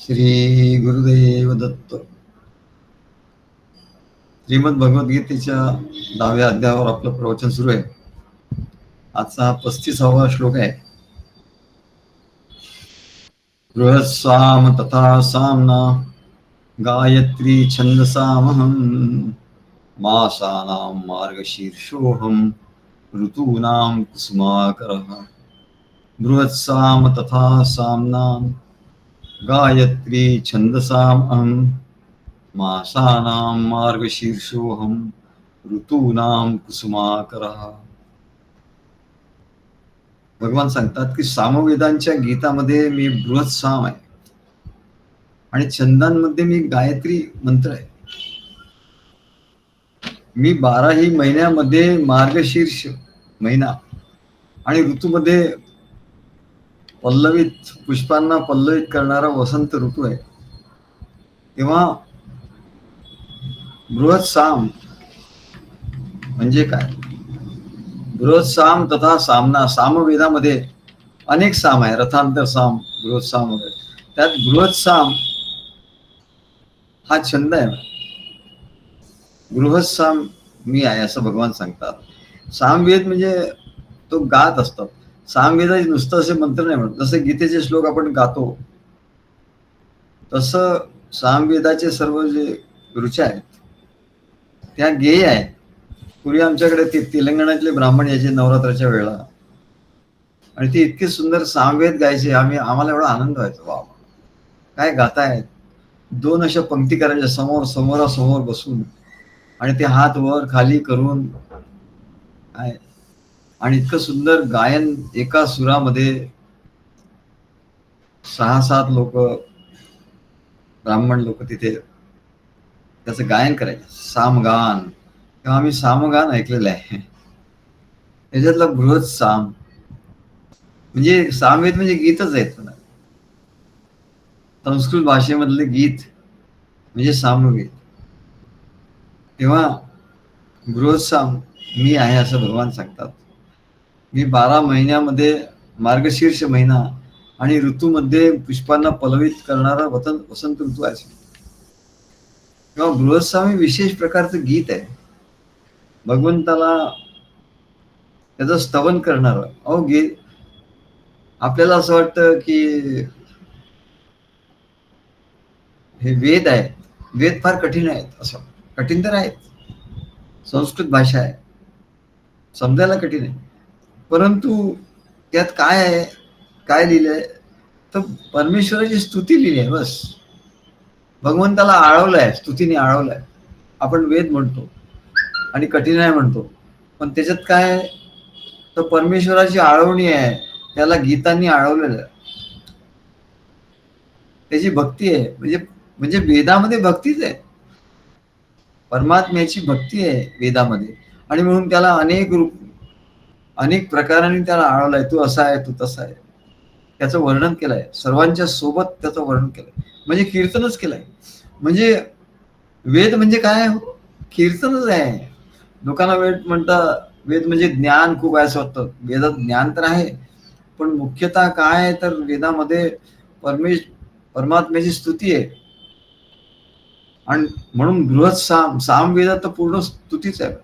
श्री गुरुदेव दत्त. श्रीमद भगवद्गीतेच्या 10व्या अध्यायावर आपलं प्रवचन सुरू आहे. आजचा 35वा श्लोक आहे. बृहत्साम तथा सामना गायत्री छंदसामहं मासानां मार्गशीर्षोऽहं ऋतूनां कुसुमाकरः. बृहत्साम तथा सामना गायत्री छंदसामहं मासानां मार्गशीर्षोऽहं ऋतूनां कुसुमाकरः. भगवान सांगतात की सामवेदांच्या गीतामध्ये मी बृहत साम आहे आणि छंदांमध्ये मी गायत्री मंत्र आहे. मी 12ही महिन्यामध्ये मार्गशीर्ष महिना आणि ऋतूमध्ये पल्लवित पुष्पांना पल्लवित करणारा वसंत ऋतू आहे. तेव्हा बृहत साम म्हणजे काय? बृहत साम तथा सामना. सामवेदामध्ये अनेक साम आहे. रथांतर साम, बृहत साम वगैरे. त्यात बृहत साम हा छंद आहे. बृहत साम मी आहे असं भगवान सांगतात. सामवेद म्हणजे तो गात असतात. सामवेदाचे नुसतं असे मंत्र नाही म्हणत. जसे गीतेचे श्लोक आपण गातो तसं सामवेदाचे सर्व जे ऋचा आहेत त्या गेय आहेत. पूर्वी आमच्याकडे ते तेलंगणातले ब्राह्मण यायचे नवरात्राच्या वेळेला आणि ते इतके सुंदर सामवेद गायचे. आम्हाला एवढा आनंद व्हायचा. वा काय गातायत. 2 अशा पंक्ती करायच्या समोरासमोर बसून आणि ते हात वर खाली करून काय आणि इतकं सुंदर गायन. एका सुरामध्ये 6-7 लोक ब्राह्मण लोक तिथे त्याचं गायन करायचं. सामगान. तेव्हा आम्ही सामगान ऐकलेलं आहे. त्याच्यातला बृहत साम म्हणजे सामवेद म्हणजे गीतच आहेत. संस्कृत भाषेमधले गीत म्हणजे सामवेद. तेव्हा बृहत साम मी आहे असं भगवान सांगतात. मी 12 महिन्यामध्ये मार्गशीर्ष महिना आणि ऋतूमध्ये पुष्पांना पल्लवित करणारा वसंत ऋतू आहे. तेव्हा बृहत साम हे विशेष प्रकारचं गीत आहे. भगवंताला त्याचं स्तवन करणार. गीत आपल्याला असं वाटतं की हे वेद आहे. वेद फार कठीण आहेत. असं कठीण तर आहेत. संस्कृत भाषा आहे, समजायला कठीण आहे. परंतु त्यात काय आहे, काय लिहिलंय तर परमेश्वराची स्तुती लिहिली आहे. बस भगवंताला आळवलंय, स्तुतीने आळवलंय. आपण वेद म्हणतो आणि कठीण आहे म्हणतो, पण त्याच्यात काय आहे तर परमेश्वराची आळवणी आहे. त्याला गीतांनी आळवलेलं आहे. त्याची भक्ती आहे. म्हणजे वेदामध्ये भक्तीच आहे. परमात्म्याची भक्ती आहे वेदामध्ये आणि म्हणून त्याला अनेक प्रकारांनी त्याला आळवलंय. तू असा आहे, तू तसा आहे. त्याचं वर्णन केलंय. सर्वांच्या सोबत त्याचं वर्णन केलंय. म्हणजे कीर्तनच केलंय. म्हणजे वेद म्हणजे काय? कीर्तनच आहे. लोकांना वेद म्हणजे ज्ञान खूप आहे असं वाटतं. वेदात ज्ञान तर आहे, पण मुख्यतः काय आहे तर वेदामध्ये परमात्म्याची स्तुती आहे. आणि म्हणून बृहत सामवेदात तर पूर्ण स्तुतीच आहे.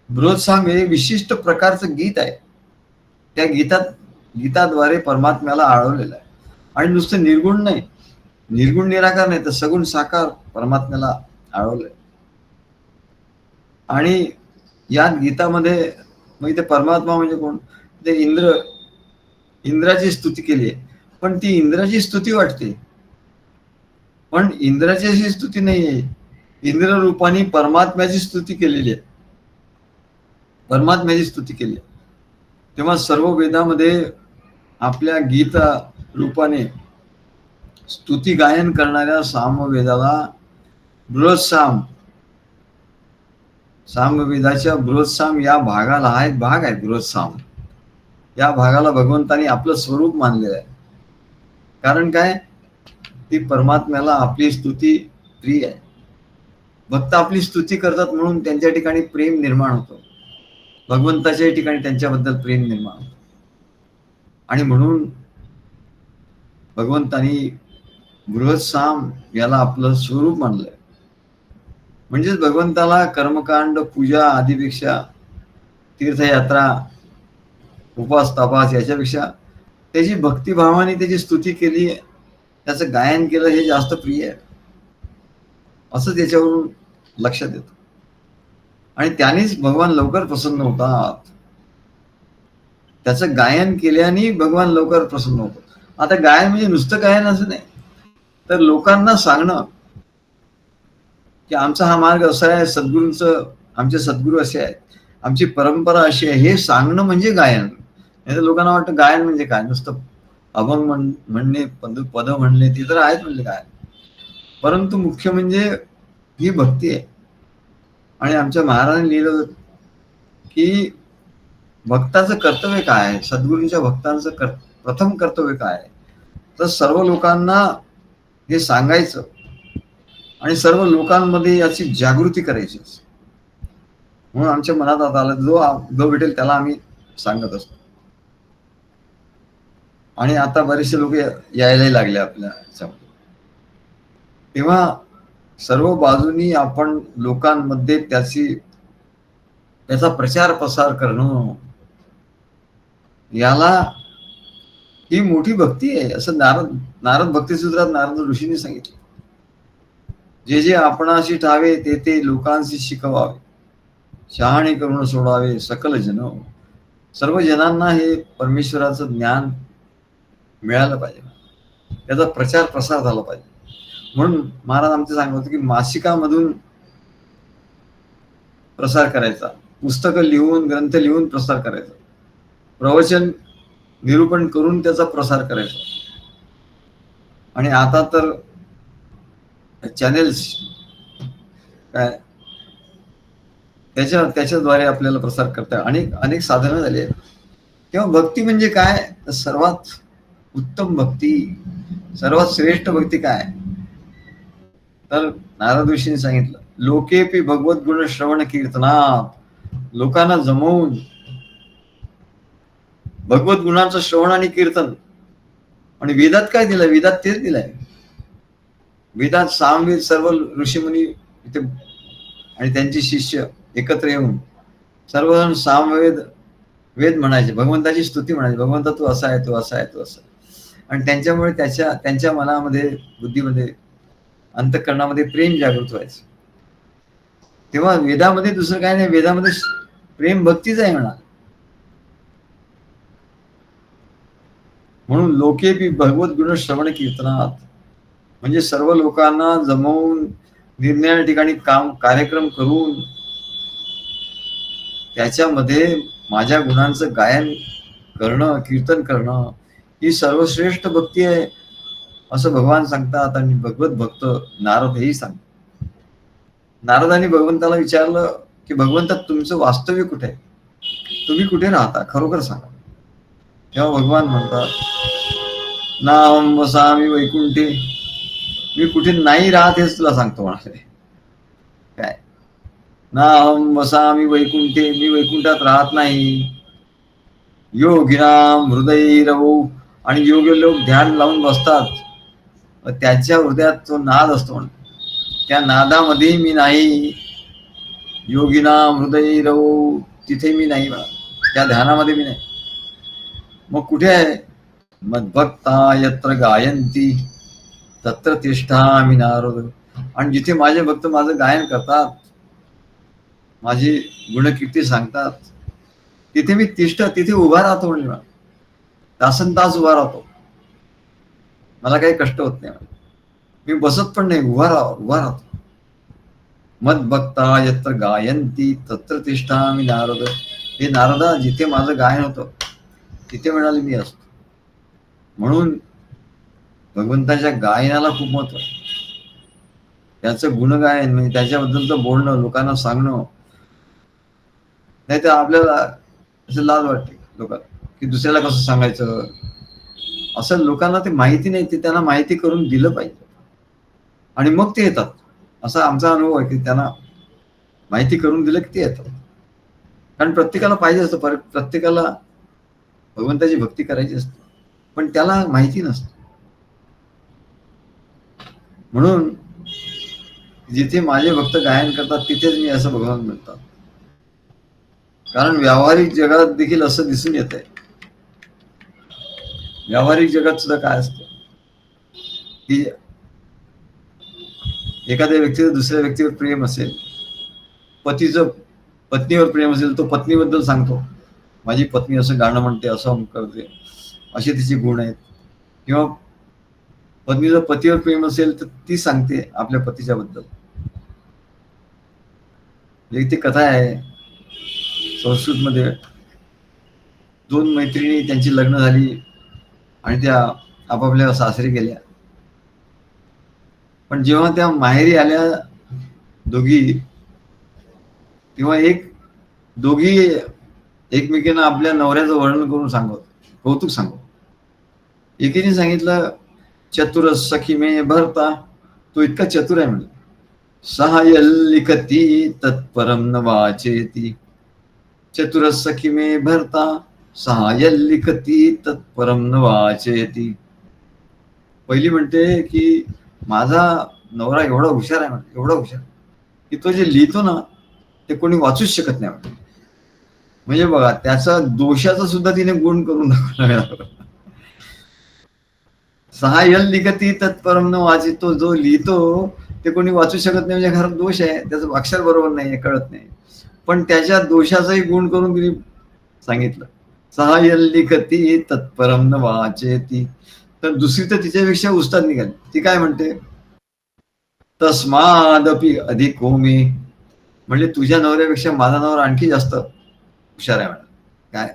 बृहत साम हे विशिष्ट प्रकारचं गीत आहे. त्या गीताद्वारे परमात्म्याला आळवलेलं आहे. आणि नुसतं निर्गुण नाही, निर्गुण निराकार नाही, तर सगुण साकार परमात्म्याला आळवलंय. आणि या गीतामध्ये मग इथे परमात्मा म्हणजे कोण? ते इंद्राची स्तुती केली आहे. पण ती इंद्राची स्तुती वाटते, पण इंद्राची अशी स्तुती नाहीये. इंद्र रूपाने परमात्म्याची स्तुती केलेली आहे. परमात्म्याची स्तुती केली आहे. तेव्हा सर्व वेदामध्ये आपल्या गीता रूपाने स्तुती गायन करणाऱ्या सामवेदाला बृहत सामवेदाच्या बृहत साम या भागाला हा एक भाग आहे. बृहत साम या भागाला भगवंतानी आपलं स्वरूप मानलेलं आहे. कारण काय? ती परमात्म्याला आपली स्तुती प्रिय आहे. भक्त आपली स्तुती करतात म्हणून त्यांच्या ठिकाणी प्रेम निर्माण होतं. भगवंताच्या ठिकाणी त्यांच्याबद्दल प्रेम निर्माण होतं. आणि म्हणून भगवंतानी बृहत्साम याला आपलं स्वरूप मानलंय. म्हणजेच भगवंताला कर्मकांड, पूजा आदीपेक्षा, तीर्थयात्रा, उपास तपास याच्यापेक्षा त्याची भक्तिभावाने त्याची स्तुती केली, त्याचं गायन केलं हे जास्त प्रिय आहे, असं त्याच्यावरून लक्षात येतं. आणि त्यानेच भगवान लवकर प्रसन्न होतात. त्याचं गायन केल्याने भगवान लवकर प्रसन्न होतो. आता गायन म्हणजे नुसतं गायन असं नाही, तर लोकांना सांगणं की आमचा हा मार्ग असा आहे, सद्गुरूंचं, आमचे सद्गुरू असे आहेत, आमची परंपरा अशी आहे, हे सांगणं म्हणजे गायन. नाही तर लोकांना वाटतं गायन म्हणजे काय, नुसतं अभंग म्हणणे, पद म्हणणे, ते तर आहेत म्हणजे काय. परंतु मुख्य म्हणजे ही भक्ती आहे. आणि आमच्या महाराजांनी लिहिलं की भक्ताचं कर्तव्य काय आहे, सद्गुरूंच्या भक्तांचं प्रथम कर्तव्य काय आहे, तर सर्व लोकांना हे सांगायचं आणि सर्व लोकांमध्ये याची जागृती करायची. म्हणून आमच्या मनात आता आलं, जो भेटेल त्याला आम्ही सांगत असतो. आणि आता बरेचसे लोक यायलाही लागले आपल्या ह्याच्यामध्ये. तेव्हा सर्व बाजूनी आपण लोकांमध्ये त्याचा प्रचार प्रसार करणं, याला ही मोठी भक्ती आहे, असं नारद भक्तिसूत्रात नारद ऋषींनी सांगितलं. जे जे आपणाशी ठावे ते ते लोकांशी शिकवावे, शहाणे करून सोडावे सकल जन. सर्व जनांना हे परमेश्वराचं ज्ञान मिळालं पाहिजे, त्याचा प्रचार प्रसार झाला पाहिजे. म्हणून महाराज आमचे सांगत होते की मासिकामधून प्रसार करायचा, पुस्तकं लिहून, ग्रंथ लिहून प्रसार करायचा, प्रवचन निरूपण करून त्याचा प्रसार करायचा. आणि आता तर चॅनेल्स काय, त्याच्याद्वारे आपल्याला प्रसार करता अनेक साधनं झाली आहेत. तेव्हा भक्ती म्हणजे काय, सर्वात उत्तम भक्ती, सर्वात श्रेष्ठ भक्ती काय, तर नारद ऋषींनी सांगितलं, लोकेपी भगवत गुण श्रवण कीर्तनात, लोकांना जमवून भगवत गुणाचं श्रवण आणि कीर्तन. आणि वेदात काय दिलंय, वेदात तेच दिलंय. वेदात सामवेद सर्व ऋषीमुनी इथे आणि त्यांचे शिष्य एकत्र येऊन सर्वजण वेद म्हणायचे, भगवंताची स्तुती म्हणायची, भगवंता तू असा आहे, तू असा आहे, तू असा. आणि त्यांच्यामुळे त्यांच्या मनामध्ये, बुद्धीमध्ये, अंतःकरणामध्ये प्रेम जागृत व्हायचं. तेव्हा वेदामध्ये दुसरं काय नाही, वेदामध्ये प्रेम भक्तीच आहे म्हणा. म्हणून लोकेपी भगवत गुण श्रवण कीर्तनात, म्हणजे सर्व लोकांना जमवून निरनिराळ्या ठिकाणी कार्यक्रम करून त्याच्यामध्ये माझ्या गुणांचं गायन करणं, कीर्तन करणं, ही सर्वश्रेष्ठ भक्ती आहे, असं भगवान सांगतात. आणि भगवत भक्त नारद हेही सांगतात. नारदांनी भगवंताला विचारलं की भगवंता तुमचं वास्तव्य कुठे आहे, तुम्ही कुठे राहता, खरोखर सांगा. तेव्हा भगवान म्हणतात, नाहं वसामि वैकुंठे, मी कुठे नाही राहत हेच तुला सांगतो म्हणाले. काय, नाहं वसामि वैकुंठे, मी वैकुंठात राहत नाही. योगिनाम हृदय रवो, आणि योग्य लोक ध्यान लावून बसतात, त्याच्या हृदयात तो नाद असतो, त्या नादामध्ये मी नाही. योगिनाम हृदय रवो, तिथे मी नाही, त्या ध्यानामध्ये मी नाही. मग कुठे आहे, मद्भक्ता यत्र गायंती तत्र तिष्ठामि नारद. आणि जिथे माझे भक्त माझं गायन करतात, माझी गुणकीर्ती सांगतात, तिथे मी तिथे उभा राहतो. म्हणजे तासन तास उभा राहतो, मला काही कष्ट होत नाही, मी बसत पण नाही, उभा राहतो. मद्भक्ता यत्र गायंती तत्र तिष्ठामि नारद. हे नारदा, जिथे माझं गायन होतं तिथे म्हणाले मी असतो. म्हणून भगवंताच्या गायनाला खूप महत्व आहे. त्याचं गुणगायन म्हणजे त्याच्याबद्दलचं बोलणं, लोकांना सांगणं. नाही तर आपल्याला असं लाज वाटते लोकांना की दुसऱ्याला कसं सांगायचं, असं लोकांना ते माहिती नाही, ते त्यांना माहिती करून दिलं पाहिजे आणि मग ते येतात. असा आमचा अनुभव आहे की त्यांना माहिती करून दिलं की ते येतात. कारण प्रत्येकाला पाहिजे असतं, प्रत्येकाला भगवंताची भक्ती करायची असते, पण त्याला माहिती नसतं. म्हणून जिथे माझे भक्त गायन करतात तिथेच मी असं भगवान म्हणतात. कारण व्यावहारिक जगात देखील असं दिसून येत आहे. व्यावहारिक जगात सुद्धा काय असतं की एखाद्या व्यक्तीचं दुसऱ्या व्यक्तीवर प्रेम असेल, पतीचं पत्नीवर प्रेम असेल, तो पत्नीबद्दल सांगतो, माझी पत्नी असं गाणं म्हणते, असं करते, असे तिचे गुण आहेत. किंवा पत्नीचं पतीवर प्रेम असेल तर ती सांगते आपल्या पतीच्या बद्दल. एक ती कथा आहे संस्कृतमध्ये. दोन मैत्रिणी, त्यांची लग्न झाली आणि त्या आपापल्या सासरी गेल्या. पण जेव्हा त्या माहेरी आल्या दोघी, तेव्हा दोघी एकमेकींना आपल्या नवऱ्याचं वर्णन करून सांगत, कौतुक सांगत. एकीने सांगितलं, चतुर सखी मे भरता, तो इतका चतुर आहे म्हणजे. सहायल लिखती तत्परम न वाचेती, चतुर सखी मे भरता, सहायल लिखती तत्परम न वाचेती. पहिली म्हणते की माझा नवरा एवढा हुशार आहे, म्हणजे एवढा हुशार की तो जे लिहितो ना ते कोणी वाचूच शकत नाही. म्हणजे बघा, त्याचा दोषाचा सुद्धा तिने गुण करून दाखवला. सहायल लिखती तत्परम न वाचे, तो जो लिहितो ते कोणी वाचू शकत नाही, म्हणजे खरं दोष आहे, त्याचं अक्षर बरोबर नाही, कळत नाही. पण त्याच्या दोषाचाही गुण करून तिने सांगितलं, सहायल लिखती तत्परम न वाचेती. तर दुसरी तर तिच्यापेक्षा उस्ताद निघाली. ती काय म्हणते, तस्मादपि अधिको मे, म्हणजे तुझ्या नवऱ्यापेक्षा माझा नवरा आणखी जास्त हुशार आहे. काय,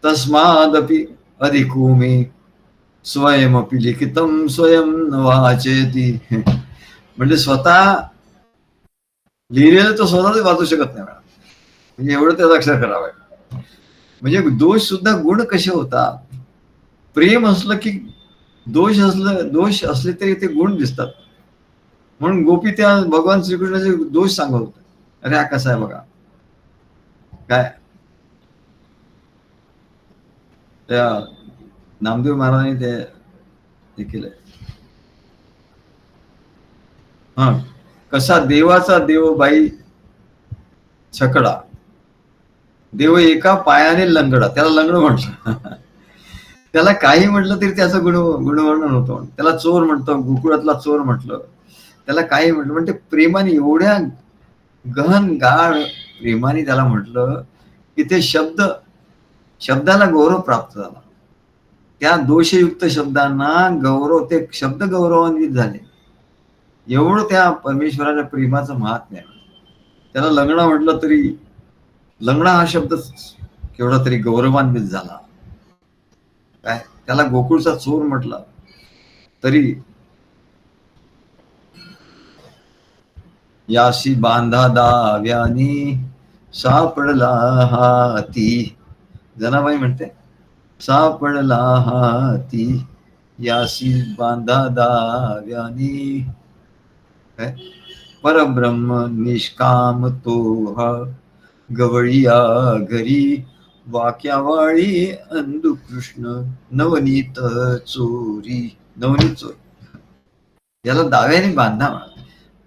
तस्मादपि अधिको मे स्वयमपि लिखितम स्वयं न वाचेती. म्हणजे स्वतः लिहिलेलं तो स्वतःच वाचू शकत नाही. म्हणजे एवढं त्याचा अक्षर करावं. म्हणजे दोष सुद्धा गुण कसे होतात. प्रेम असलं की दोष असले तरी ते गुण दिसतात. म्हणून गोपी त्या भगवान श्रीकृष्णाचे दोष सांगत होते. अरे हा कसा आहे बघा, काय त्या नामदेव महाराजांनी ते केलंय. हा, कसा देवाचा देव बाई छकडा, देव एका पायाने लंगडा, त्याला लंगड म्हटलं. त्याला काही म्हटलं तरी त्याचं गुणवर्णन होतं. त्याला चोर म्हणतं, गोकुळातला चोर म्हटलं, त्याला काही म्हटलं, म्हणजे प्रेमाने एवढ्या गहन गाढ प्रेमाने त्याला म्हटलं की ते शब्दाला गौरव प्राप्त झाला. त्या दोषयुक्त शब्दांना गौरव, ते शब्द गौरवान्वित झाले. एवढं त्या परमेश्वराच्या प्रेमाचं महात्म्य आहे. त्याला लंगडा म्हटलं तरी, लंगडा हा शब्द केवढा तरी गौरवान्वित झाला. काय, त्याला गोकुळचा चोर म्हटलं तरी, याशी बांधा दाव्यानी सापडला हाती, जनाबाई म्हणते, सापडला हाती याशी बांधा दाव्यानी. परब्रह्म निष्काम तो हा गवळिया घरी, वाक्यावाळी अंधु कृष्ण नवनीत चोरी. नवनीत चोरी, याला दाव्याने बांधा.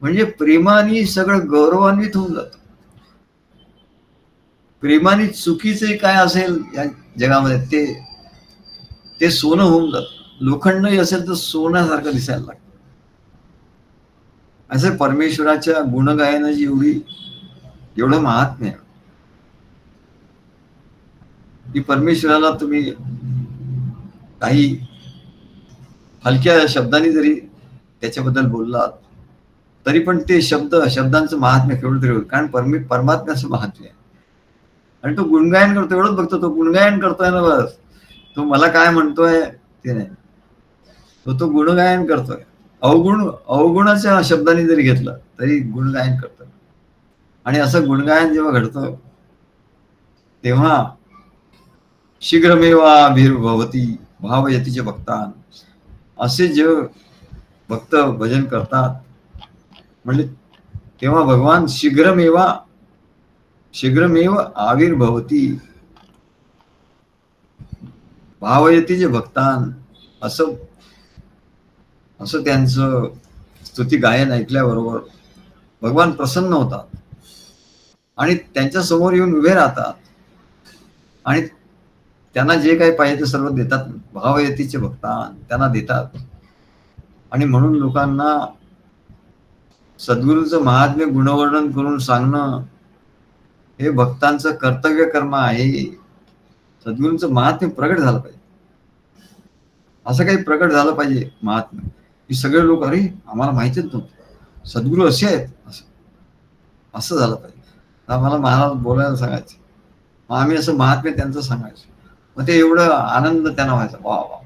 म्हणजे प्रेमाने सगळं गौरवान्वित होऊन जात. प्रेमाने चुकीचे काय असेल या जगामध्ये ते सोनं होऊन जात. लोखंडही असेल तर सोन्यासारखं दिसायला लागतं. असं परमेश्वराच्या गुणगायनाची एवढं महात्म्य आहे की परमेश्वराला तुम्ही काही हलक्या शब्दांनी जरी त्याच्याबद्दल बोललात तरी पण ते शब्दांचं महात्म्य केवढं तरी होईल. कारण परमात्म्याचं महात्म्य आहे. आणि तो गुणगायन करतो, एवढंच बघतो, तो गुणगायन करतोय ना, बस. तो मला काय म्हणतोय ते नाही, तो गुणगायन करतोय. अवगुणाच्या शब्दांनी जरी घेतलं तरी गुणगायन करतोय. आणि असं गुणगायन जेव्हा घडतं तेव्हा शीघ्रमेवाभिर्भवती भावयतीचे भक्तान, असे जे भक्त भजन करतात म्हणजे तेव्हा भगवान शीघ्रमेव आविर्भवती भावयतीचे भक्तान, असं त्यांचं स्तुती गायन ऐकल्याबरोबर भगवान प्रसन्न होतात आणि त्यांच्या समोर येऊन उभे राहतात आणि त्यांना जे काही पाहिजे ते सर्व देतात. भावयतीचे भक्तान त्यांना देतात. आणि म्हणून लोकांना सद्गुरूंचं महात्म्य गुणवर्णन करून सांगणं हे भक्तांचं कर्तव्य कर्म आहे. सद्गुरूंचं महात्म्य प्रगट झालं पाहिजे. असं काही प्रगट झालं पाहिजे महात्म्य की सगळे लोक अरे आम्हाला माहितीच नव्हतं सद्गुरू असे आहेत, असं असं झालं पाहिजे. आम्हाला महाराज बोलायला सांगायचे, मग आम्ही असं महात्म्य त्यांचं सांगायचं. मग ते एवढं आनंद त्यांना व्हायचा, वा वा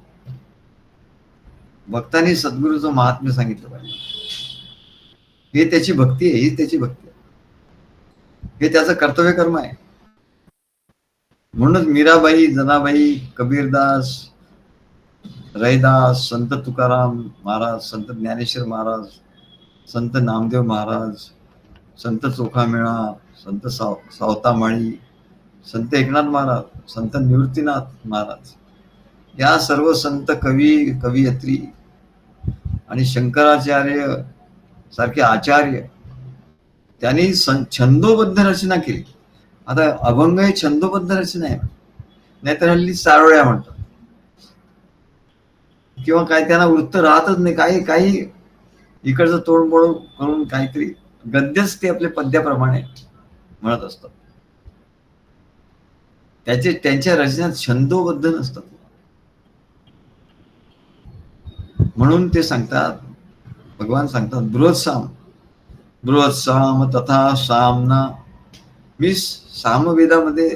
भक्तांनी सद्गुरूचं महात्म्य सांगितलं पाहिजे. हे त्याची भक्ती आहे, ही त्याची भक्ती आहे, हे त्याचं कर्तव्य कर्म आहे. म्हणूनच मीराबाई, जनाबाई, कबीरदास, रैदास, संत तुकाराम महाराज, संत ज्ञानेश्वर महाराज, संत नामदेव महाराज, संत चोखामेळा, संत सावतामाळी, संत एकनाथ महाराज, संत निवृत्तीनाथ महाराज, या सर्व संत कवी, कवयित्री आणि शंकराचार्य सारखे आचार्य त्यांनी छंदोबद्ध रचना केली. आता अभंग हे छंदोबद्ध रचना आहे, नाहीतर हल्ली चारोळ्या म्हणतात किंवा काय त्यांना वृत्त राहतच नाही. काही काही इकडचं तोडमोड करून काहीतरी गद्यच ते आपल्या पद्याप्रमाणे म्हणत असतात. त्यांच्या रचनेत छंदोबद्ध नसतात. म्हणून ते सांगतात, भगवान सांगतात बृहत साम तथा सामना. मी सामवेदामध्ये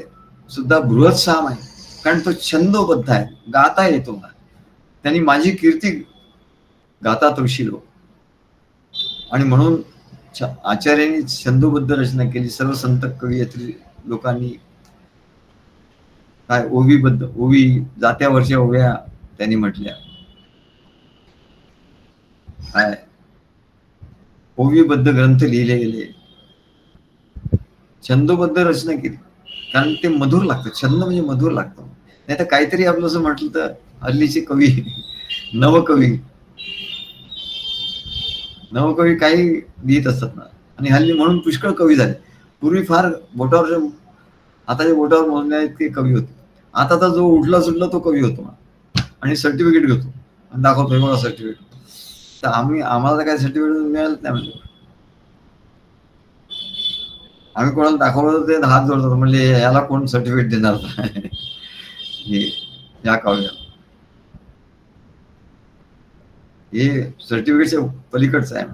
सुद्धा बृहत साम आहे, कारण तो छंदोबद्ध आहे, गाता येतो मला. त्यांनी माझी कीर्ती गातात ऋषी लोक. आणि म्हणून आचार्यांनी छंदोबद्ध रचना केली. सर्व संत कवयित्री लोकांनी काय ओवी जात्यावरच्या ओव्या त्यांनी म्हटल्या. काय ओवीबद्ध ग्रंथ लिहिले गेले, छंदोबद्ध रचना केली, कारण ते मधुर लागतं. छंद म्हणजे मधुर लागतं. नाही तर काहीतरी आपलं असं म्हटलं तर हल्लीचे कवी नवकवी काही लिहित असतात ना. आणि हल्ली म्हणून पुष्कळ कवी झाले. पूर्वी फार बोटावर, आताच्या बोटावर मोजण्या इतके कवी होते. आता तर जो उठला सुटला तो कवी होतो ना, आणि सर्टिफिकेट घेतो आणि दाखवतोय मला सर्टिफिकेट. तर आम्हाला तर काही सर्टिफिकेट मिळालंच नाही. म्हणजे आम्ही कोणाला दाखवलं तर ते हात जोडतात, म्हणजे याला कोण सर्टिफिकेट देणार या काव्याला. हे सर्टिफिकेटच्या पलीकडचं आहे.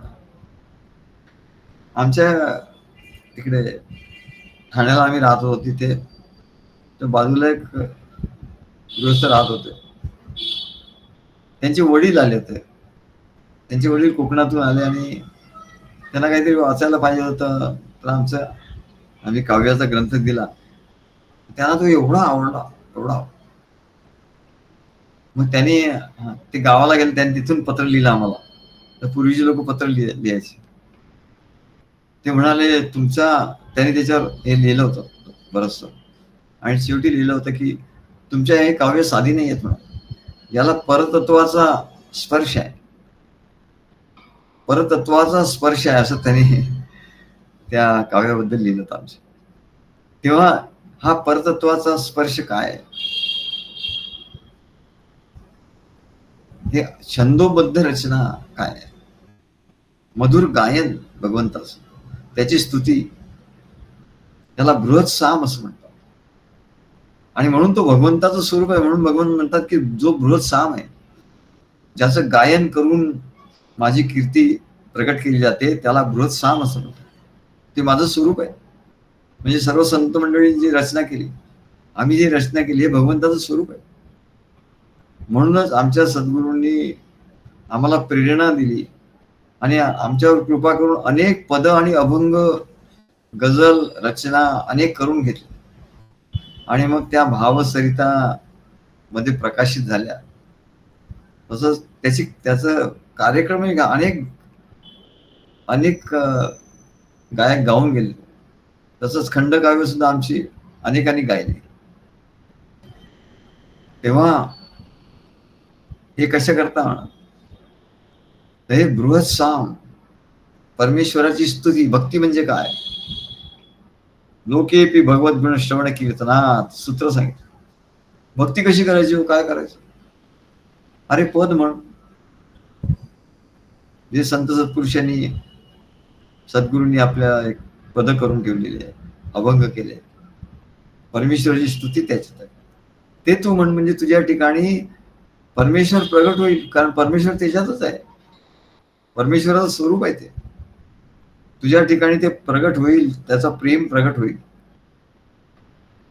आमच्या तिकडे ठाण्याला आम्ही राहत होतो, तिथे तर बाजूला एक गृहस्थ राहत होते. त्यांचे वडील आले होते. त्यांचे वडील कोकणातून आले आणि त्यांना काहीतरी वाचायला पाहिजे होतं. तर आम्ही काव्याचा ग्रंथ दिला. त्यांना तो एवढा आवडला. मग त्यांनी ते गावाला गेले, त्यांनी तिथून पत्र लिहिलं आम्हाला. तर पूर्वीचे लोक पत्र लिहायचे. ते म्हणाले त्यांनी त्याच्यावर हे लिहिलं होतं बरंचसं, आणि शेवटी लिहिलं होतं की तुमच्या हे काव्य साधी नाही आहेत म्हणा, याला परतत्वाचा स्पर्श आहे. परतत्वाचा स्पर्श आहे असं त्यांनी त्या काव्याबद्दल लिहिलं होतं आमच्या. तेव्हा हा परतत्वाचा स्पर्श काय आहे, हे छंदोबद्ध रचना काय आहे, मधुर गायन भगवंताचं, त्याची स्तुती, त्याला बृहत साम असं म्हणतात. आणि म्हणून तो भगवंताचं स्वरूप आहे. म्हणून भगवान म्हणतात की जो बृहत साम आहे, ज्याचं गायन करून माझी कीर्ती प्रकट केली जाते, त्याला बृहत साम असं म्हणतात. ते माझं स्वरूप आहे. म्हणजे सर्व संत मंडळी जी रचना केली, आम्ही जी रचना केली, हे भगवंताचं स्वरूप आहे. म्हणूनच आमच्या सद्गुरूंनी आम्हाला प्रेरणा दिली आणि आमच्यावर कृपा करून अनेक पद आणि अभंग, गझल रचना अनेक करून घेतले आणि मग त्या भावसरिता मध्ये प्रकाशित झाल्या. तसंच त्याचं कार्यक्रम अनेक गायक गाऊन गेले. तसंच खंडकाव्य सुद्धा आमची अनेकांनी गायली. तेव्हा हे कशा करता, हे बृहत साम परमेश्वराची स्तुती. भक्ती म्हणजे काय? लोकेपी भगवत गुण श्रवण कीर्तनात सूत्र सांगितलं. भक्ती कशी करायची हो, काय करायचं? अरे पद म्हण. जे संत सत्पुरुषांनी सद्गुरूंनी आपल्या एक पद करून ठेवलेली आहे, अभंग केले. परमेश्वराची स्तुती त्याच्यात आहे. ते तू म्हण, म्हणजे तुझ्या ठिकाणी परमेश्वर प्रगट होईल. कारण परमेश्वर त्याच्यातच आहे. परमेश्वराचं स्वरूप आहे ते. तुझ्या ठिकाणी ते प्रगट होईल, त्याचा प्रेम प्रगट होईल.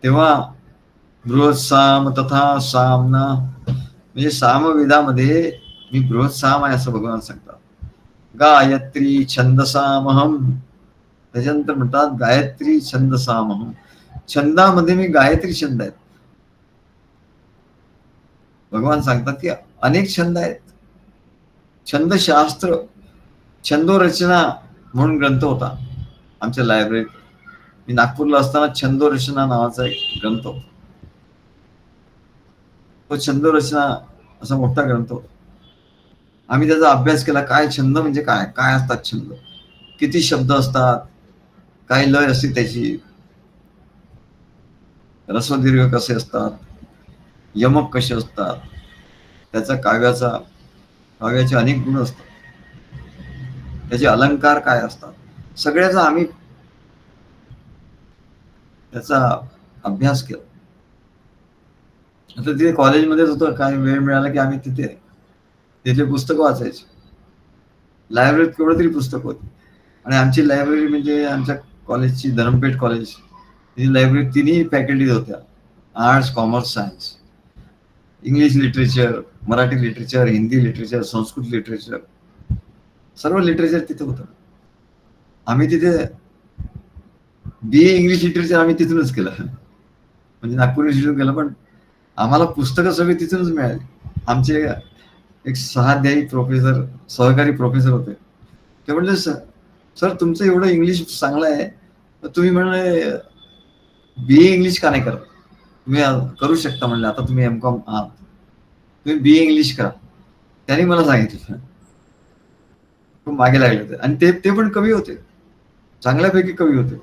तेव्हा बृहत साम तथा सामना, म्हणजे सामवेदामध्ये मी बृहत साम आहे असं भगवान सांगतात. गायत्री छंदसामहम, त्याच्यानंतर म्हणतात गायत्री छंदसामहम. छंदामध्ये मी गायत्री छंद आहेत. भगवान सांगतात की अनेक छंद आहेत. छंदशास्त्र, छंदोरचना म्हणून ग्रंथ होता आमच्या लायब्ररीत. मी नागपूरला असताना छंदोरचना नावाचा एक ग्रंथ होता. तो छंदोरचना असा मोठा ग्रंथ होता. आम्ही त्याचा अभ्यास केला. काय छंद म्हणजे काय, काय असतात छंद, किती शब्द असतात, काय लय असते त्याची, रस्वदीर्घ कसे असतात, यमक कसे असतात, त्याचा काव्याचे अनेक गुण असतात, त्याचे अलंकार काय असतात, सगळ्याचा आम्ही त्याचा अभ्यास केला. आता तिथे कॉलेजमध्येच होतं, काही वेळ मिळाला की आम्ही तिथले पुस्तकं वाचायचे. लायब्ररीत केवढं तरी पुस्तक होती. आणि आमची लायब्ररी म्हणजे आमच्या कॉलेजची, धरमपेठ कॉलेज, तिची लायब्ररी तिन्ही फॅकल्टीज होत्या. Arts, commerce, science. English literature, Marathi literature, Hindi literature, Sanskrit literature, सर्व लिटरेचर तिथे होतं. आम्ही तिथे BA इंग्लिश लिटरेचर आम्ही तिथूनच केलं, म्हणजे नागपूर युनिव्हर्सिटीतून केलं. पण आम्हाला पुस्तकं सगळी तिथूनच मिळाली. आमचे एक सहाध्यायी प्रोफेसर, सहकारी प्रोफेसर होते. ते म्हणले, सर तुमचं एवढं इंग्लिश चांगलं आहे, तर तुम्ही म्हणले BA इंग्लिश का नाही करत? तुम्ही करू शकता म्हणले, आता तुम्ही MCOM आहात, तुम्ही BA इंग्लिश करा. त्यांनी मला सांगितलं. खूप मागे लागले होते. आणि ते पण कवी होते, चांगल्यापैकी कवी होते.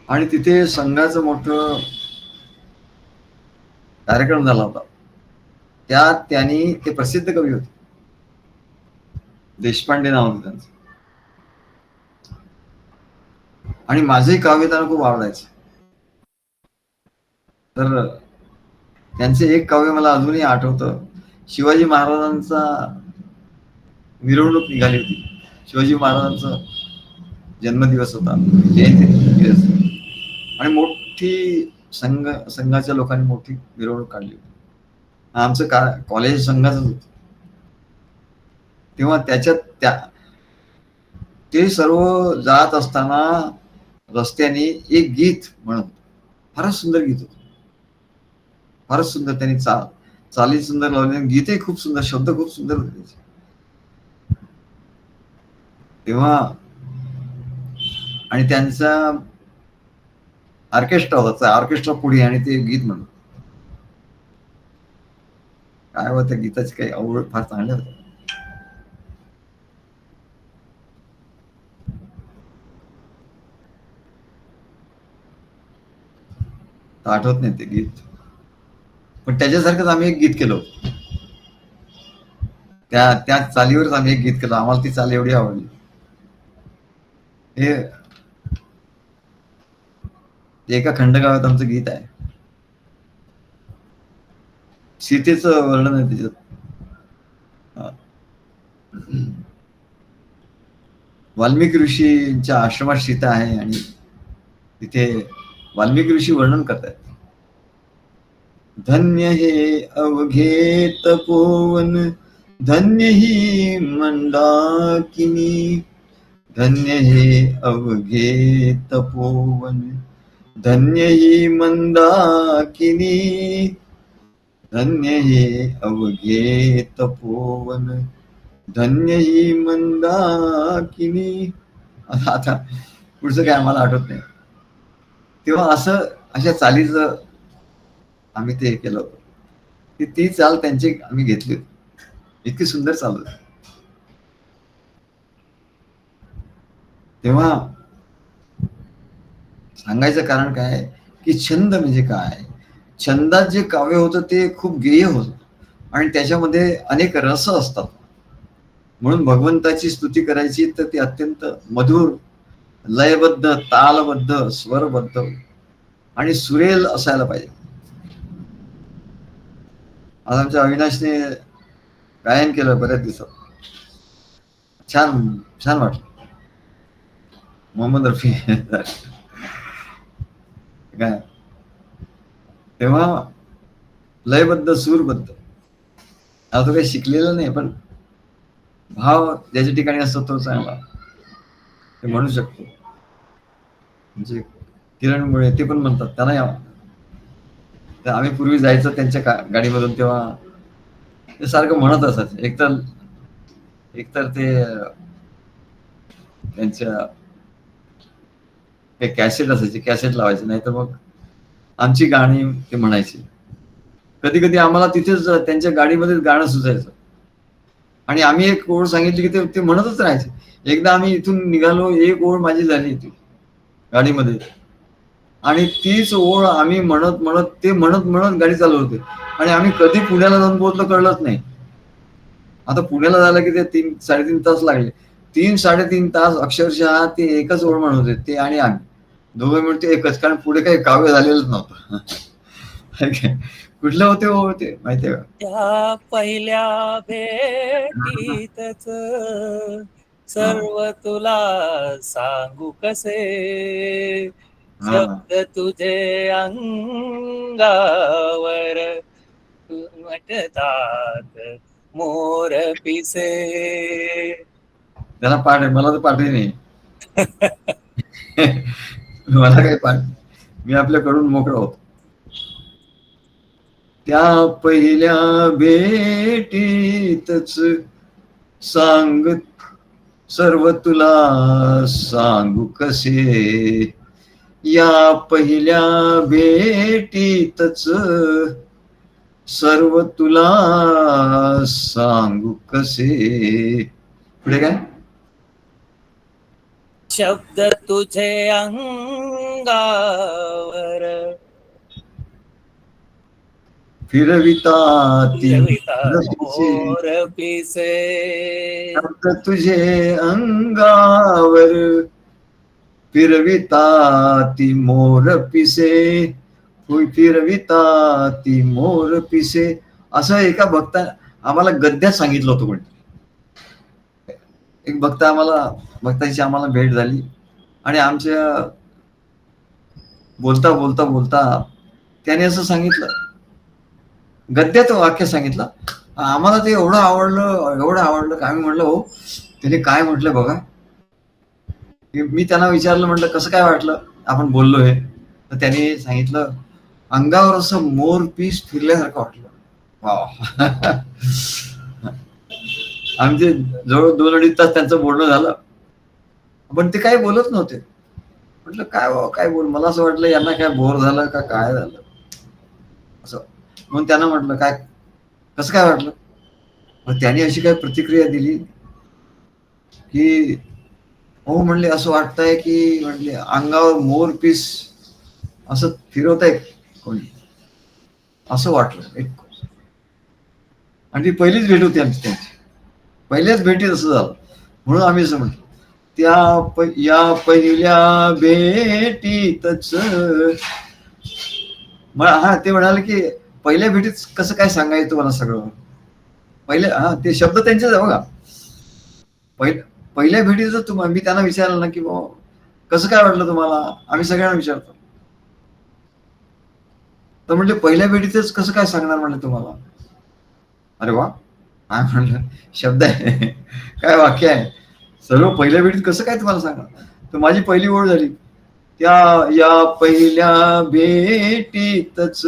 आणि तिथे संघाचं मोठं कार्यक्रम झाला होता. त्यात त्यांनी, ते प्रसिद्ध कवी होते, देशपांडे नाव होतं त्यांचं. आणि माझंही काव्य त्यांना खूप आवडायचं. तर त्यांचे एक काव्य मला अजूनही आठवतं. शिवाजी महाराजांचा मिरवणूक निघाली होती. शिवाजी महाराजांचा जन्मदिवस होता, जयंती, आणि मोठी संघाच्या लोकांनी मोठी मिरवणूक काढली होती. आमचं कॉलेज संघाचंच होतं. तेव्हा त्याच्यात ते सर्व जात असताना रस्त्याने एक गीत म्हणत, फारच सुंदर गीत होतं, फारच सुंदर. त्यांनी चाली सुंदर लावली, गीतही खूप सुंदर, शब्द खूप सुंदर होते त्याचे. तेव्हा आणि त्यांचा ऑर्केस्ट्रा होता, ऑर्केस्ट्रा पुढे, आणि ते गीत म्हणत. काय होत्या गीताची काही आवड फार चांगल्या होत्या. आठवत नाही ते गीत, पण त्याच्यासारखंच आम्ही एक गीत केलं होतं. त्या चालीवरच आम्ही एक गीत केलं. आम्हाला ती चाल एवढी आवडली. हे एका खंडगावात आमचं गीत आहे. सीतेचं वर्णन आहे त्याच्यात. वाल्मिकी ऋषींच्या आश्रमात सीता आहे, आणि तिथे वाल्मिकी ऋषी वर्णन करतात. धन्य हे अवघे तपोवन, धन्य ही मंदाकिनी, धन्य हे अवघे तपोवन, धन्य ही मंदाकिनी, धन्य हे अवघे तपोवन, धन्य ही मंदाकिनी. आता पुढचं काय आम्हाला आठवत नाही. तेव्हा अशा चालीचं आम्ही ते केलं होतं. ती चाल त्यांची आम्ही घेतली होती. इतकी सुंदर चाल होती. तेव्हा सांगायचं कारण काय आहे की छंद म्हणजे काय. छंदात जे काव्य होतं ते खूप गेय होतं आणि त्याच्यामध्ये अनेक रस असतात. म्हणून भगवंताची स्तुती करायची तर ती अत्यंत मधुर, लयबद्ध, तालबद्ध, स्वरबद्ध आणि सुरेल असायला पाहिजे. आज आमच्या अविनाशने गायन केलं बऱ्याच दिवसात, छान छान वाटलं. मोहम्मद रफी काय तेव्हा लयबद्ध, सूरबद्ध. आता तो काही शिकलेला नाही, पण भाव ज्याच्या ठिकाणी असतो तो चांगला ते म्हणू शकतो. म्हणजे किरण मुळे ते पण म्हणतात त्यांना. आम्ही पूर्वी जायचं त्यांच्या गाडीमधून, तेव्हा ते सारखं म्हणत असत. एकतर ते त्यांच्या कॅसेट असायची, कॅसेट लावायची, नाही तर मग आमची गाणी ते म्हणायची. कधी कधी आम्हाला तिथेच त्यांच्या गाडीमध्येच गाणं सुचायचं आणि आम्ही एक ओळ सांगितली की ते म्हणतच राहायचे. एकदा आम्ही इथून निघालो, एक ओळ माझी झाली ती गाडीमध्ये आणि तीच ओळ आम्ही म्हणत म्हणत ते म्हणत म्हणत गाडी चालवते आणि आम्ही कधी पुण्याला जाऊन पोहोचलो कळलंच नाही. आता पुण्याला झालं की ते 3-3.5 तास लागले. 3-3.5 तास अक्षरशः ते एकच ओळ म्हणत होते, ते आणि आम्ही दोघं मिळून ते एकच, कारण पुढे काही काव्य झालेलंच नव्हतं. कुठलं होते ओळ ते माहितीये का? त्या पहिल्या भेटीतच सर्व तुला सांगू कसे, शब्द तुझे अंगावर उमटतात मोर पिसे. त्याला पाठ आहे, मला तर पाठही नाही. मला काही पाठ, मी आपल्याकडून मोकळा होतो. त्या पहिल्या भेटीतच सांग सर्व तुला सांगू कसे, या पहिल्या भेटीतच सर्व तुला सांगू कसे. पुढे काय? शब्द तुझे अंगावर फिरविता ती मोर पिसे. शब्द तुझे अंगावर फिरविता ती मोर पिसे, फिरविता ती मोर पिसे. असं एका भक्ता आम्हाला गद्यात सांगितलं होतं. कोणी एक भक्ताची आम्हाला भेट झाली आणि आमच्या बोलता बोलता बोलता त्याने असं सांगितलं, गद्यात वाक्य सांगितलं. आम्हाला ते एवढं आवडलं की आम्ही म्हटलं हो त्याने काय म्हटलं बघा. मी त्यांना विचारलं, म्हटलं कसं काय वाटलं आपण बोललो हे, तर त्यांनी सांगितलं अंगावर असं मोर पीस फिरल्यासारखं वाटलं. वा. आमचे जवळ 2-2.5 तास त्यांचं बोलणं झालं, पण ते काही बोलत नव्हते. म्हटलं काय बोल, मला असं वाटलं यांना काय बोर झालं का काय झालं असं. म्हणून त्यांना म्हटलं काय कसं काय वाटलं. मग त्यांनी अशी काय प्रतिक्रिया दिली की हो म्हणले असं वाटतंय की म्हणले अंगावर मोर पीस असं फिरवताय कोणी, असं वाटलं एक. आणि ती पहिलीच भेट होती आमची त्यांची, पहिल्याच भेटीत असं झालं. म्हणून आम्ही असं म्हटलं या पहिल्या भेटीतच. हा ते म्हणाले की पहिल्या भेटीत कसं काय सांगायचं तुम्हाला सगळं. ते शब्द त्यांचेच आहे बघा. पहिल्या भेटीच मी त्यांना विचारलं ना की कसं काय वाटलं तुम्हाला, आम्ही सगळ्यांना विचारतो. तर म्हणजे पहिल्या भेटीतच कसं काय सांगणार म्हणलं तुम्हाला. अरे वा, काय म्हणलं शब्द आहे, काय वाक्य आहे. सर्व पहिल्या भेटीत कसं काय तुम्हाला सांगणार. तर माझी पहिली ओळ झाली, या पहिल्या भेटीतच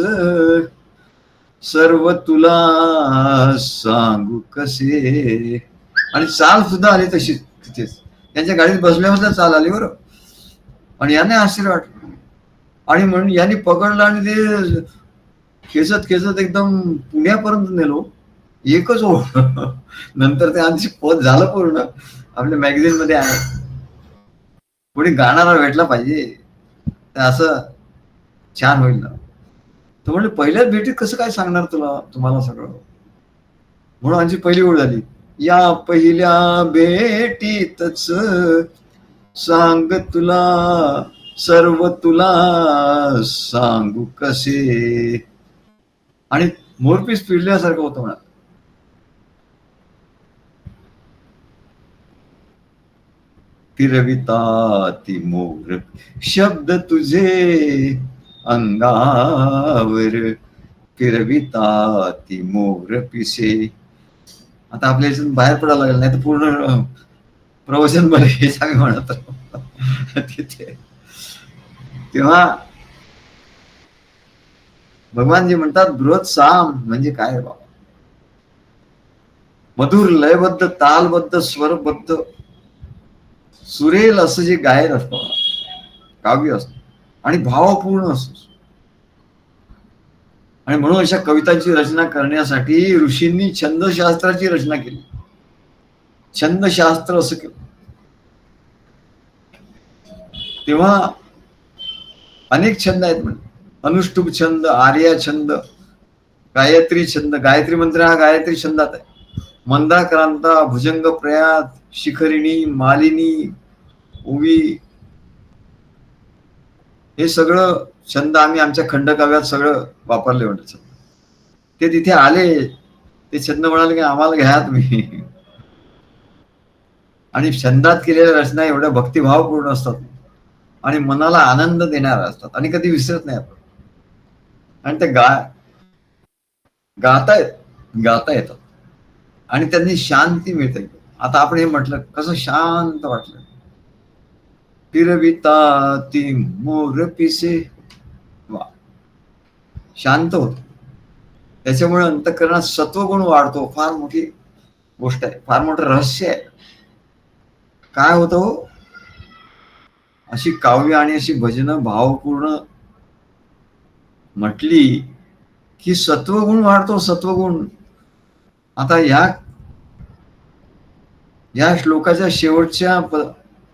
सर्व तुला सांगू कसे. आणि चाल सुद्धा आली तशीच, तिथेच त्यांच्या गाडीत बसल्यावर चाल आली बरं. आणि याने आश्चर्य वाटलं आणि म्हणून यांनी पकडलं आणि ते खेचत एकदम पुण्यापर्यंत नेलो. एकच ओळ. नंतर ते आमची पद झालं पूर्ण, आपल्या मॅगझिन मध्ये आहे. कोणी गाणारा भेटला पाहिजे, तर असं छान होईल ना. तो म्हणजे पहिल्याच भेटीत कसं काय सांगणार तुम्हाला सगळं. म्हणून आमची पहिली ओळ झाली, या पहिल्या भेटीतच सांग तुला सर्व तुला सांगू कसे. आणि मोरपीस पिळल्यासारखं होतं म्हणा. फिरविता ती मोर शब्द तुझे अंगावर, फिरविता ती मोर पिसे. आता आपल्या याच्यातून बाहेर पडायला लागेल, नाही तर पूर्ण प्रवचन बरे हेच आम्ही म्हणत तिथे. तेव्हा भगवानजी म्हणतात बृहत साम म्हणजे काय बाबा. मधुर लयबद्ध तालबद्ध स्वरबद्ध सुरेल असं जे गायन असतं, काव्य असतं आणि भावपूर्ण असतं. आणि म्हणून अशा कवितांची रचना करण्यासाठी ऋषींनी छंदशास्त्राची रचना केली. छंदशास्त्र असं केलं. तेव्हा अनेक छंद आहेत म्हणजे अनुष्टुप छंद, आर्या छंद, गायत्री छंद. गायत्री मंत्र हा गायत्री छंदात आहे. मंदाक्रांता, भुजंग प्रयात, शिखरिणी, मालिनी, ओवी, हे सगळं छंद आम्ही आमच्या खंडकाव्यात सगळं वापरले म्हणतात. ते तिथे आले, ते छंद म्हणाले की आम्हाला घ्या तुम्ही. आणि छंदात केलेल्या रचना एवढ्या भक्तिभावपूर्ण असतात आणि मनाला आनंद देणाऱ्या असतात आणि कधी विसरत नाही आपण. आणि ते गाता येतात आणि त्यांनी शांती मिळते. आता आपण हे म्हटलं कसं शांत वाटलं. फिरविता ती मोर पिसे, वा, शांत होत. त्याच्यामुळे अंतःकरणात सत्वगुण वाढतो. फार मोठी गोष्ट आहे, फार मोठं रहस्य आहे. काय होतं हो, अशी काव्य आणि अशी भजनं भावपूर्ण म्हटली की सत्वगुण वाढतो, सत्वगुण. आता या श्लोकाच्या शेवटच्या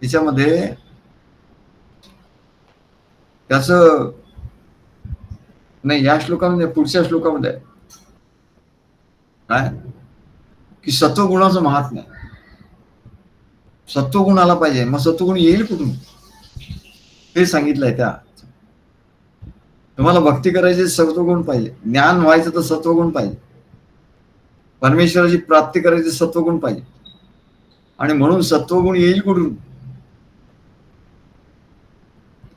याच्यामध्ये त्याच नाही, या श्लोकामध्ये पुढच्या श्लोकामध्ये काय की सत्वगुणाचं महात्म्य. सत्वगुण आला पाहिजे, मग सत्वगुण येईल कुठून ते सांगितलंय. त्या तुम्हाला भक्ती करायची सत्वगुण पाहिजे, ज्ञान व्हायचं तर सत्वगुण पाहिजे, परमेश्वराची प्राप्ती करायची सत्वगुण पाहिजे. आणि म्हणून सत्वगुण येईल कुठून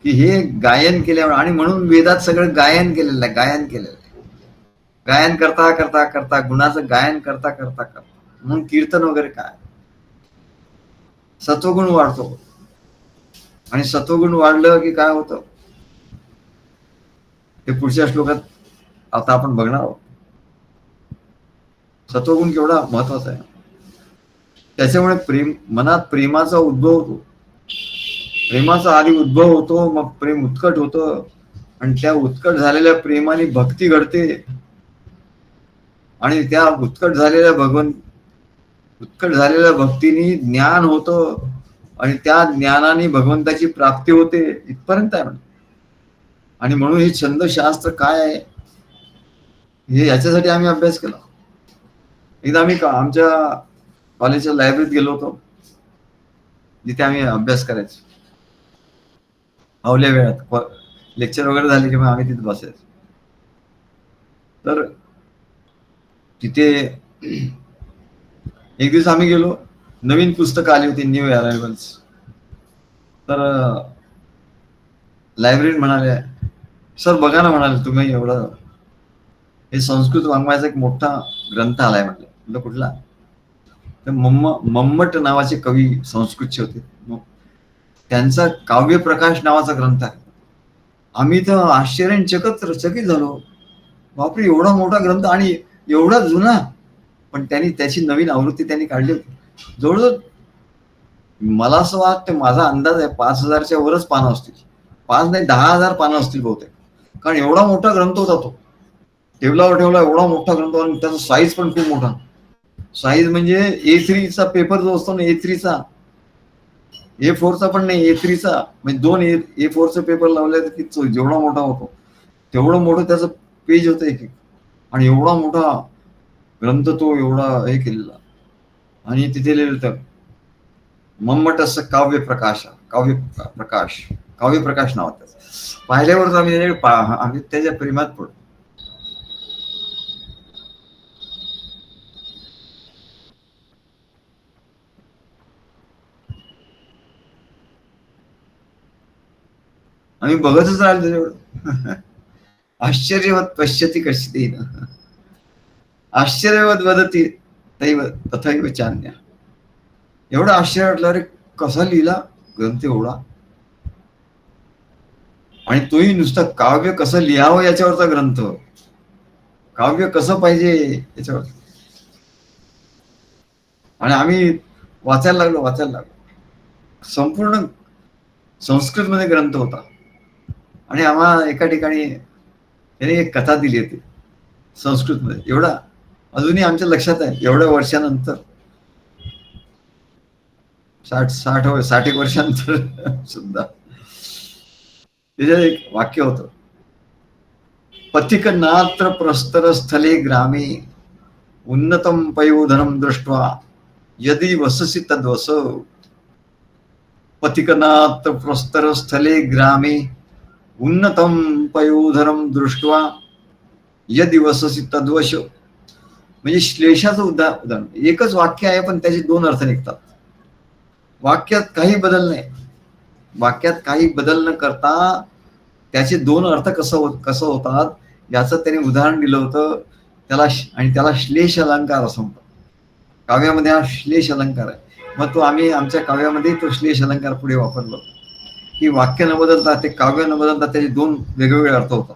की हे गायन केल्यामुळे. आणि म्हणून वेदात सगळं गायन केलेलं आहे, गायन केलेलं आहे. गायन करता करता करता गुणाचं गायन करता करता करता म्हणून कीर्तन वगैरे काय, सत्वगुण वाढतो. आणि सत्वगुण वाढलं की काय होतं ते पुढच्या श्लोकात आता आपण बघणार आहोत. सत्वगुण केवढा महत्वाचा आहे. त्याच्यामुळे मनात प्रेमाचा उद्भव होतो. प्रेमाचा आधी उद्भव होतो, मग प्रेम उत्कट होतं आणि त्या उत्कट झालेल्या प्रेमाने भक्ती घडते. आणि त्या उत्कट झालेल्या भक्तीने ज्ञान होतं आणि त्या ज्ञानाने भगवंताची प्राप्ती होते. इथपर्यंत आहे. आणि म्हणून हे छंदशास्त्र काय आहे हे याच्यासाठी आम्ही अभ्यास केला. एकदा आम्ही आमच्या कॉलेजच्या लायब्ररीत गेलो होतो, जिथे आम्ही अभ्यास करायचो. आवल्या वेळात लेक्चर वगैरे झाले की मग आम्ही तिथे बसायचो. तर तिथे एक दिवस आम्ही गेलो, नवीन पुस्तकं आली होती, न्यू अरायव्हल्स. तर लायब्ररीत म्हणाले, सर बघा ना, म्हणाले तुम्ही एवढं हे संस्कृत वाङ्मयाचा एक मोठा ग्रंथ आलाय. म्हटलं कुठला? तर मम्मट नावाचे कवी संस्कृतचे होते, त्यांचा काव्यप्रकाश नावाचा ग्रंथ आहे. आम्ही तर आश्चर्याने चकित झालो. बापरे, एवढा मोठा ग्रंथ आणि एवढा जुना. पण त्यांनी त्याची नवीन आवृत्ती त्यांनी काढली होती. जवळजवळ मला असं वाटतं, माझा अंदाज आहे 5,000च्या वरच पानं असतील. 5 नाही 10,000 पानं असतील बहुतेक. कारण एवढा मोठा ग्रंथ होता तो. टेबलावर ठेवला एवढा मोठा ग्रंथ आणि त्याचा साईज पण खूप मोठा. साईज म्हणजे A3चा पेपर जो असतो ना, A3चा A4चा पण नाही, A3चा, म्हणजे 2 A4चा पेपर लावले की जेवढा मोठा होतो तेवढं मोठं त्याचं पेज होतं एक एक, आणि एवढा मोठा ग्रंथ तो एवढा हे केलेला. आणि तिथे लिहिलं होतं मम्मट असं काव्य प्रकाश नाव त्याचं. पाहिल्यावर आम्ही त्याच्या प्रेमात पडलो. आम्ही बघतच राहिलो त्याच्यावर. आश्चर्यवत पश्यती कश्चिदेन, आश्चर्यवत वदती तैव तथैव चान्या. एवढं आश्चर्य वाटलं, अरे कसा लिहिला ग्रंथ एवढा, आणि तोही नुसतं काव्य कसं लिहावं याच्यावरचा ग्रंथ, काव्य कसं पाहिजे याच्यावर. आणि आम्ही वाचायला लागलो. संपूर्ण संस्कृत मध्ये ग्रंथ होता. आणि आम्हाला एका ठिकाणी त्याने एक कथा दिली होती संस्कृत मध्ये. एवढा अजूनही आमच्या लक्षात आहे, एवढ्या वर्षानंतर, 60 एक वर्षानंतर सुद्धा. त्याच्यात एक वाक्य होतं, पथिक नात्र प्रस्तर स्थले ग्रामे उन्नतम पयोधनम दृष्ट्वा यदि वससी तद्वस. पथिकनाथ प्रस्तर स्थले ग्रामे उन्नतम पयोधरम दृष्ट्वा यदि वससी तद्वश. म्हणजे श्लेषाचं उदाहरण. एकच वाक्य आहे पण त्याचे 2 अर्थ निघतात. वाक्यात काही बदल न करता त्याचे 2 अर्थ कसं होतात याचं त्याने उदाहरण दिलं होतं. त्याला श्लेष अलंकार असं म्हणतात. काव्यामध्ये हा श्लेष अलंकार आहे. मग आम्ही आमच्या काव्यामध्ये तो श्लेष अलंकार पुढे वापरलो, की वाक्य न बदलता, ते काव्य न बदलता त्याचे 2 वेगवेगळे अर्थ होतात.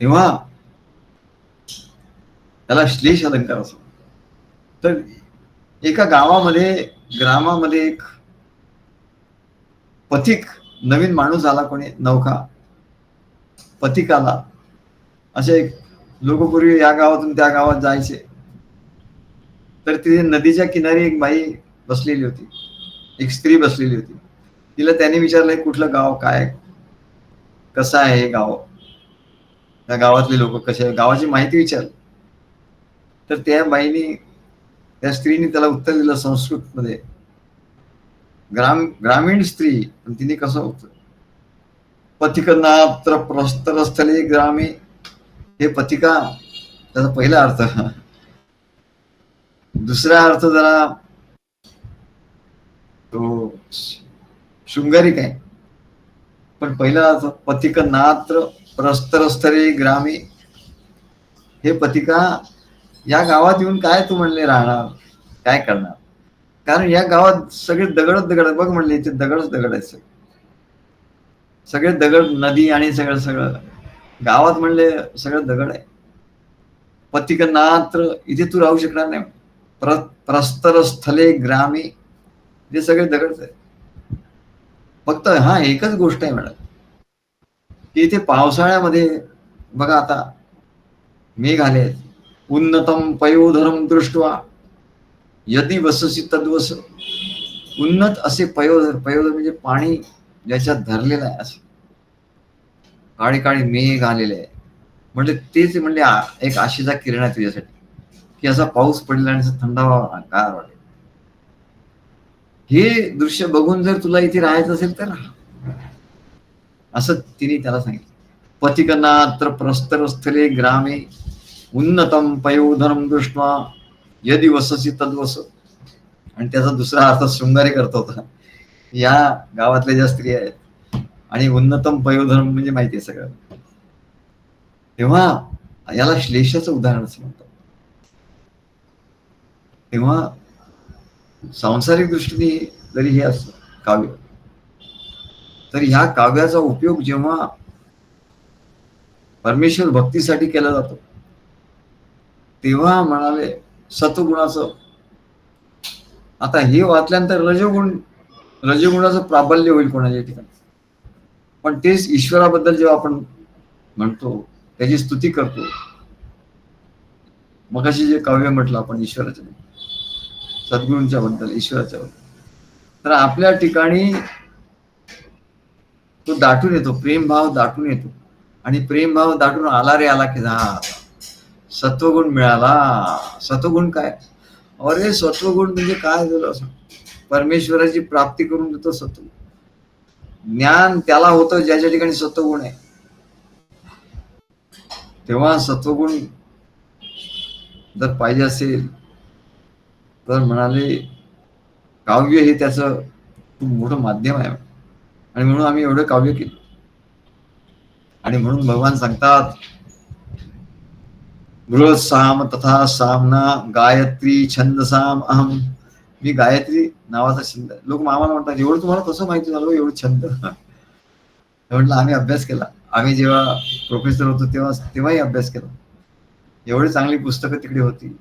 तेव्हा त्याला श्लेष अलंकार असं. तर एका ग्रामामध्ये एक पथिक, नवीन माणूस आला, कोणी नौका पथिक आला. असे लोक पूर्वी या गावातून त्या गावात जायचे. तर तिथे नदीच्या किनारी एक बाई बसलेली होती, एक स्त्री बसलेली होती. तिला त्याने विचारलं, कुठलं गाव, काय कसं आहे हे गाव, त्या गावातले लोक कसे आहे, गावाची माहिती विचारली. तर त्या स्त्रीने त्याला उत्तर दिलं संस्कृत मध्ये. ग्रामीण स्त्री, पण तिने कसं होतं, पथिकनात्र प्रस्तर स्थले ग्रामे. हे पथिका त्याचा पहिला अर्थ. दुसरा अर्थ जरा तो शृंगारिक आहे, पण पहिला अर्थ पथिकनात्र प्रस्तर स्थले ग्रामे. हे पथिका, या गावात येऊन काय तू म्हणले राहणार, काय करणार, कारण या गावात सगळे दगड बघ म्हणले, इथे दगड आहेत सगळे दगड, नदी आणि सगळं गावात म्हणले सगळं दगड आहे. पथिकनात्र, इथे तू राहू शकणार नाही. प्रस्तर स्थले ग्रामे, इथे सगळे दगडच आहे. फक्त एकच गोष्ट आहे मॅडम, की इथे पावसाळ्यामध्ये बघा, आता मेघ आले आहेत. उन्नतम पयोधरम दृष्ट्वा यदि वससी तद्वस. उन्नत असे पयोधर म्हणजे पाणी ज्याच्यात धरलेलं आहे, असं काळी मेघ आलेले आहे. म्हणजे तेच म्हणले एक आशेचा किरण आहे तुझ्यासाठी, की असा पाऊस पडला आणि थंडावा गार वाटेल. हे दृश्य बघून जर तुला इथे राहायचं असेल तर राहा, असं तिने त्याला सांगितलं. पथिकनात्र प्रस्तर स्थले ग्रामे उन्नतम पयोधरम दृष्ट्वा यदि वससी तद्वस. आणि त्याचा दुसरा अर्थ शृंगारिक अर्थ होता. या गावातल्या ज्या स्त्री आहेत, आणि उन्नतम पयोधरम म्हणजे माहिती आहे सगळं. तेव्हा याला श्लेषाचं उदाहरण असं म्हणतात. तेव्हा सांसारिक दृष्टीने जरी हे असतं काव्य, तर ह्या काव्याचा उपयोग जेव्हा परमेश्वर भक्तीसाठी केला जातो, तेव्हा म्हणाले सत्वगुणाचं. आता हे वाचल्यानंतर रजगुणाचं प्राबल्य होईल कोणाच्या ठिकाणी, पण तेच ईश्वराबद्दल जेव्हा आपण म्हणतो, त्याची स्तुती करतो, मगाशी जे काव्य म्हटलं आपण ईश्वराचं, सद्गुरूंच्या बद्दल, ईश्वराच्या बद्दल. तर आपल्या ठिकाणी तो दाटून येतो, प्रेमभाव दाटून येतो. आणि प्रेमभाव दाटून आला रे आला की हा सत्वगुण मिळाला. सत्वगुण काय? अरे सत्वगुण म्हणजे काय झालं असं, परमेश्वराची प्राप्ती करून देतो सत्वगुण. ज्ञान त्याला होतं ज्याच्या ठिकाणी सत्वगुण आहे. तेव्हा सत्वगुण जर पाहिजे असेल तर म्हणाले काव्य हे त्याचं खूप मोठं माध्यम आहे. आणि म्हणून आम्ही एवढं काव्य केलं. आणि म्हणून भगवान सांगतात बृहत साम तथा सामना गायत्री छंदसाम अहम. मी गायत्री नावाचा छंद. लोक आम्हाला म्हणतात एवढं तुम्हाला कसं माहिती झालं एवढं छंद. म्हटलं आम्ही अभ्यास केला. आम्ही जेव्हा प्रोफेसर होतो तेव्हाही अभ्यास केला. एवढी चांगली पुस्तकं तिकडे होती,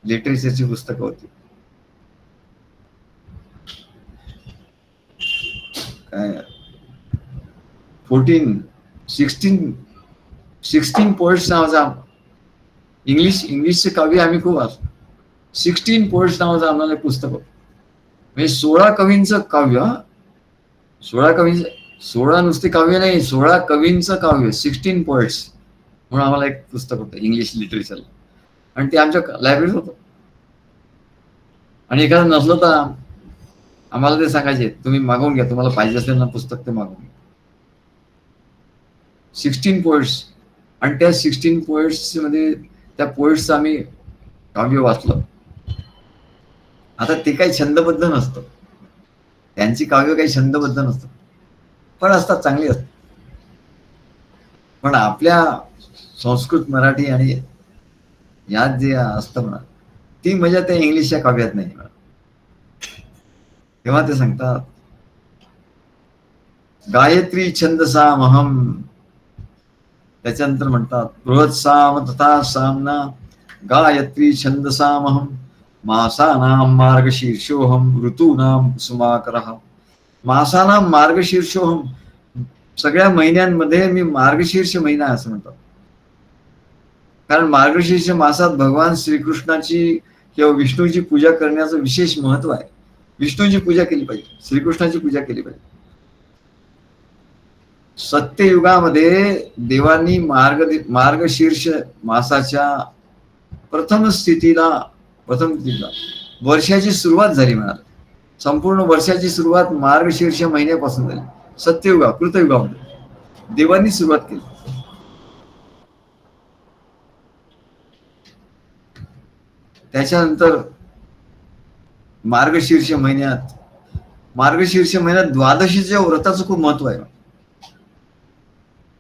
लिटरेचरची पुस्तकं होती. काय 16 पोएट्स नावाचा इंग्लिशचे काव्य आम्ही खूप वाचतो. 16 पोएट्स नावाचं आम्हाला पुस्तक होतं. म्हणजे 16 कवींचं काव्य. 16 नुसते काव्य नाही, 16 कवींचं काव्य, 16 पोएट्स म्हणून आम्हाला एक पुस्तक होतं इंग्लिश लिटरेचर. आणि ते आमच्या लायब्ररीत होतं. आणि एखादं नसलं तर आम्हाला ते सांगायचे तुम्ही मागवून घ्या, तुम्हाला पाहिजे असेल ना पुस्तक ते मागवून घ्या. 16 पोएट्स. आणि त्या 16 पोएट्स मध्ये त्या पोएट्सचं आम्ही काव्य वाचलं. आता ते काही छंदबद्ध नसतं, त्यांची काव्य काही छंदबद्ध नसतं, पण असतात, चांगली असतात. पण आपल्या संस्कृत मराठी आणि यात जे असतं म्हणा ती मजा त्या इंग्लिशच्या काव्यात नाही. तेव्हा ते सांगतात गायत्री छंदसामहम. त्याच्यानंतर म्हणतात बृहत साम तथा सामना गायत्री छंदसामहम मासानाम मार्गशीर्षोहम ऋतूनाम कुसुमाकरः. मासानाम मार्गशीर्षोहम. सगळ्या महिन्यांमध्ये मी मार्गशीर्ष महिना असं म्हणतात. कारण मार्गशीर्ष मासात भगवान श्रीकृष्णाची किंवा विष्णूची पूजा करण्याचं विशेष महत्व आहे. विष्णूची पूजा केली पाहिजे, श्रीकृष्णाची पूजा केली पाहिजे. सत्ययुगामध्ये देवांनी मार्गशीर्ष मासाच्या प्रथम स्थितीला वर्षाची सुरुवात झाली म्हणाल. संपूर्ण वर्षाची सुरुवात मार्गशीर्ष महिन्यापासून झाली. कृतयुगामध्ये देवांनी सुरुवात केली. त्याच्यानंतर मार्गशीर्ष महिन्यात द्वादशीच्या व्रताचं खूप महत्व आहे.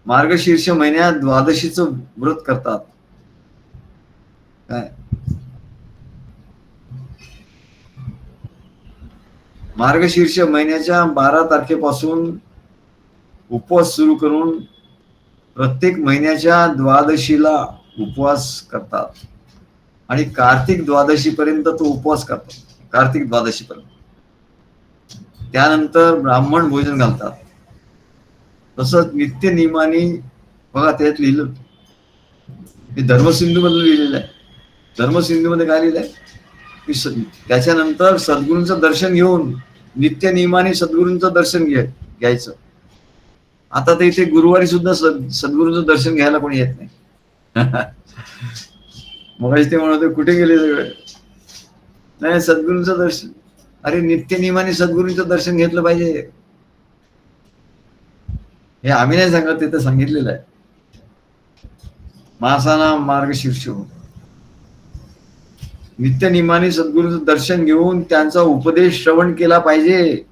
मार्गशीर्ष महिन्यात द्वादशीचं व्रत करतात. काय मार्गशीर्ष महिन्याच्या 12 तारखेपासून उपवास सुरू करून प्रत्येक महिन्याच्या द्वादशीला उपवास करतात. आणि कार्तिक द्वादशी पर्यंत तो उपवास करतात. कार्तिक द्वादशी पर्यंत. त्यानंतर ब्राह्मण भोजन घालतात. तसंच नित्य नियमाने बघा त्यात लिहिलं, हे धर्मसिंधू मध्ये लिहिलेलं आहे. धर्मसिंधूमध्ये काय लिहिलंय की त्याच्यानंतर सद्गुरूंचं दर्शन घेऊन नित्य नियमाने सद्गुरूंचं दर्शन घ्यायचं. आता तर इथे गुरुवारी सुद्धा सद्गुरूंचं दर्शन घ्यायला कोणी येत नाही. मग ते म्हणत कुठे गेले सगळे. नाही, सद्गुरूंचं दर्शन. अरे नित्य नियमाने सद्गुरूंचं दर्शन घेतलं पाहिजे. हे आम्ही नाही सांगत, ते तर सांगितलेलं आहे. मासाना मार्गशीर्ष. नित्य नियमाने सद्गुरूंचं दर्शन घेऊन त्यांचा उपदेश श्रवण केला पाहिजे.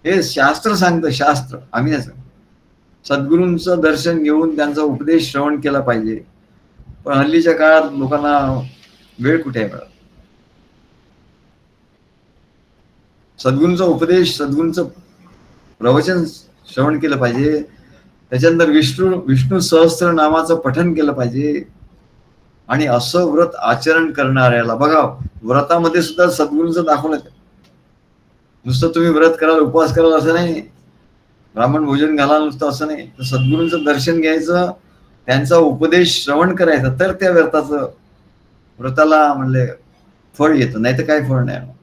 हे शास्त्र सांगतं, शास्त्र, आम्ही नाही सांगत. सद्गुरूंचं दर्शन घेऊन त्यांचा उपदेश श्रवण केला पाहिजे. पण हल्लीच्या काळात लोकांना वेळ कुठे आहे? सद्गुरूंचा उपदेश, सद्गुरूंचं प्रवचन श्रवण केलं पाहिजे. त्याच्यानंतर विष्णू सहस्त्र नामाचं पठन केलं पाहिजे. आणि असं व्रत आचरण करणाऱ्याला बघा, व्रतामध्ये सुद्धा सद्गुरूंचं दाखवलं. नुसतं तुम्ही व्रत कराल, उपवास कराल असं नाही, ब्राह्मण भोजन घालाल नुसतं असं नाही, तर सद्गुरूंचं दर्शन घ्यायचं, त्यांचा उपदेश श्रवण करायचा, तर त्या व्रताला म्हणले फळ येतं, नाही तर काय फळ नाही येणार.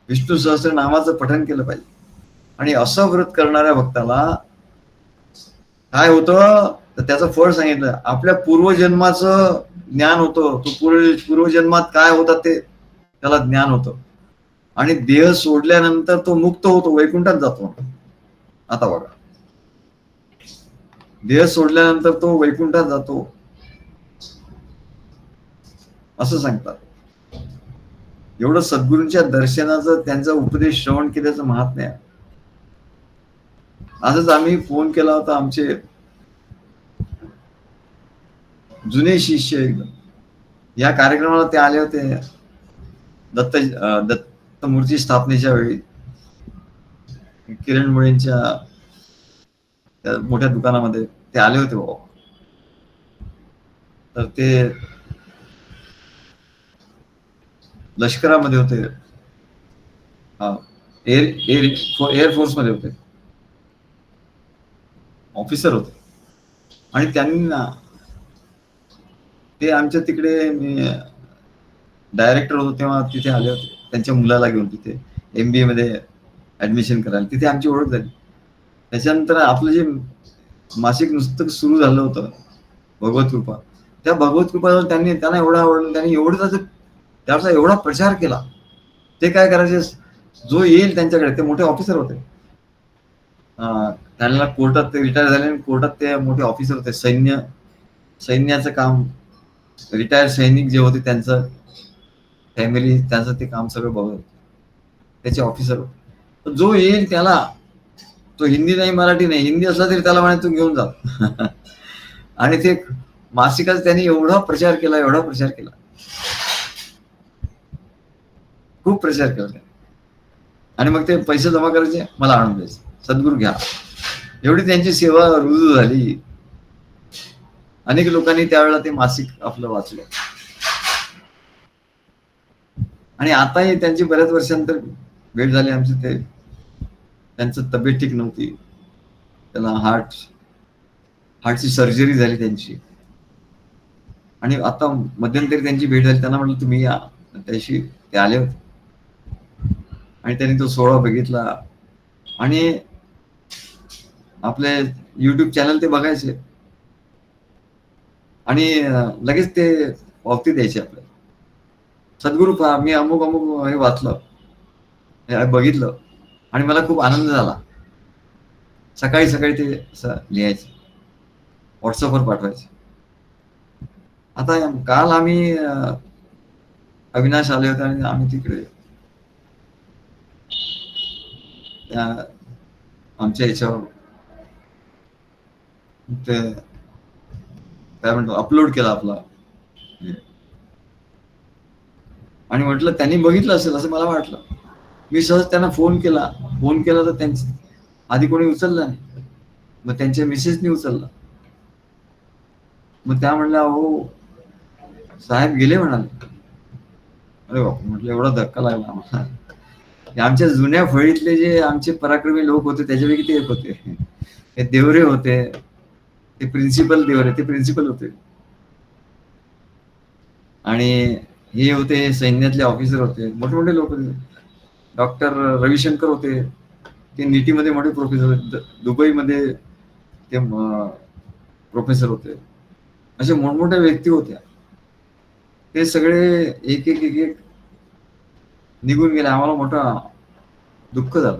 विष्णू सहस्रनामाचं पठण केलं पाहिजे. आणि असं व्रत करणाऱ्या भक्ताला काय होतं, तर त्याचं फळ सांगितलं. आपल्या पूर्वजन्माचं ज्ञान होतं. तो पूर्वजन्मात काय होता ते त्याला ज्ञान होतं. आणि देह सोडल्यानंतर तो मुक्त होतो, वैकुंठात जातो. आता बघा, देह सोडल्यानंतर तो वैकुंठात जातो असं सांगतात. एवढं सद्गुरूंच्या दर्शनाचं, त्यांचा उपदेश श्रवण केल्याचं महात्म्य आहे. आजच आम्ही फोन केला होता, आमचे जुने शिष्य एकदम या कार्यक्रमाला ते आले होते. दत्त मूर्ती स्थापनेच्या वेळी किरण मुळेंच्या त्या मोठ्या दुकानामध्ये ते आले होते बाबा. तर ते लष्करामध्ये होते, एअरफोर्स मध्ये होते, ऑफिसर होते. आणि त्यांनी ना, ते आमच्या तिकडे, मी डायरेक्टर होतो तेव्हा तिथे आले होते त्यांच्या मुलाला घेऊन, तिथे MBA मध्ये ऍडमिशन करायला. तिथे आमची ओळख झाली. त्याच्यानंतर आपलं जे मासिक नुसतं सुरू झालं होतं भगवत कृपा, त्या भगवत कृपावर त्यांना एवढं आवडलं, त्यांनी एवढं त्याचा एवढा प्रचार केला. ते काय करायचे, जो येईल त्यांच्याकडे, ते मोठे ऑफिसर होते, त्यांना कोर्टात ते रिटायर झाले आणि कोर्टात ते मोठे ऑफिसर होते. सैन्याचं काम, रिटायर सैनिक जे होते त्यांचं फॅमिली, त्यांचं ते काम सगळं बघत होते, त्याचे ऑफिसर होते. जो येईल त्याला, तो हिंदी नाही मराठी नाही, हिंदी असला तरी त्याला म्हणे तू घेऊन जा. आणि ते मासिकाचा त्यांनी एवढा प्रचार केला, एवढा प्रचार केला, खूप प्रचार केला. आणि मग ते पैसे जमा करायचे, मला आणून द्यायचे, सद्गुरू घ्या. एवढी त्यांची सेवा रुजू झाली. अनेक लोकांनी त्यावेळेला ते मासिक आपलं वाचलं. आणि आताही त्यांची बऱ्याच वर्षांतर भेट झाली आमची. ते त्यांचं तब्येत ठीक नव्हती, त्याला हार्टची सर्जरी झाली त्यांची. आणि आता मध्यंतरी त्यांची भेट झाली. त्यांना म्हटलं तुम्ही या, त्याशी ते आले होते. आणि त्यांनी तो सोहळा बघितला. आणि आपले YouTube चॅनल ते बघायचे आणि लगेच ते पावती द्यायचे आपल्याला. सद्गुरू मी अमुक अमुक हे वाचलं, हे बघितलं आणि मला खूप आनंद झाला. सकाळी सकाळी ते असं लिहायचे, व्हॉट्सअपवर पाठवायचे. आता काल आम्ही अविनाश आले होते आणि आम्ही तिकडे आमच्या याच्यावर ते काय म्हणतो अपलोड केला आपला. आणि म्हटलं त्यांनी बघितलं असेल असं मला वाटलं. मी सहज त्यांना फोन केला तर त्यांची आधी कोणी उचलला नाही. मग त्यांच्या मिसेसनी उचलला. मग त्या म्हणल्या हो साहेब गेले म्हणाले. अरे बाप, म्हटलं एवढा धक्का लागला आम्हाला. आमच्या जुन्या फळीतले जे आमचे पराक्रमी लोक होते त्याच्यापैकी ते एक होते. हे देवरे होते, ते प्रिन्सिपल देवरे, ते प्रिन्सिपल होते. आणि हे होते सैन्यातले ऑफिसर होते, मोठे मोठे लोक होते. डॉक्टर रविशंकर होते, ते नीतीमध्ये मोठे प्रोफेसर होते. दुबईमध्ये ते प्रोफेसर होते. अशा मोठमोठ्या व्यक्ती होत्या. ते सगळे एक एक एक एक निघून गेले. आम्हाला मोठा दुःख झालं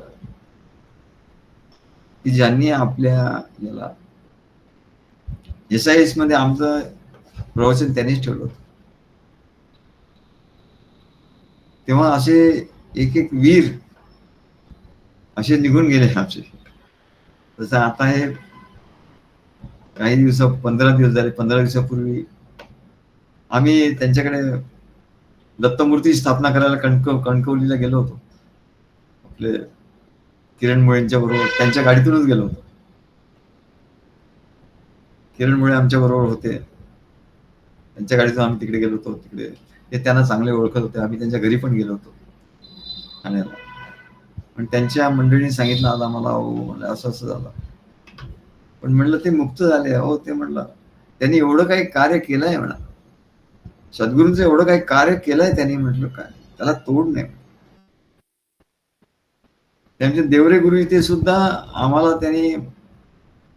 की ज्यांनी आपल्या याला SIS मध्ये आमचं प्रवचन त्यांनीच ठेवलं होतं. तेव्हा असे एक एक वीर असे निघून गेले आमचे. तसं आता हे काही 15 दिवस झाले, 15 दिवसापूर्वी आम्ही त्यांच्याकडे दत्तमूर्ती स्थापना करायला कणकवलीला गेलो होतो. आपले किरण मुळेंच्या बरोबर त्यांच्या गाडीतूनच गेलो होतो. किरण मुळे आमच्या बरोबर होते, त्यांच्या गाडीतून आम्ही तिकडे गेलो होतो. तिकडे ते त्यांना चांगले ओळखत होते. आम्ही त्यांच्या घरी पण गेलो होतो ठाण्याला. पण त्यांच्या मंडळीने सांगितलं आज आम्हाला असं असं झालं. पण म्हणलं ते मुक्त झाले. हो ते म्हणलं त्यांनी एवढं काही कार्य केलंय म्हणा. सद्गुरूंचं एवढं काही कार्य केलंय त्यांनी, म्हटलं काय त्याला तोड नाही. त्यांचे देवरे गुरु ते सुद्धा आम्हाला त्यांनी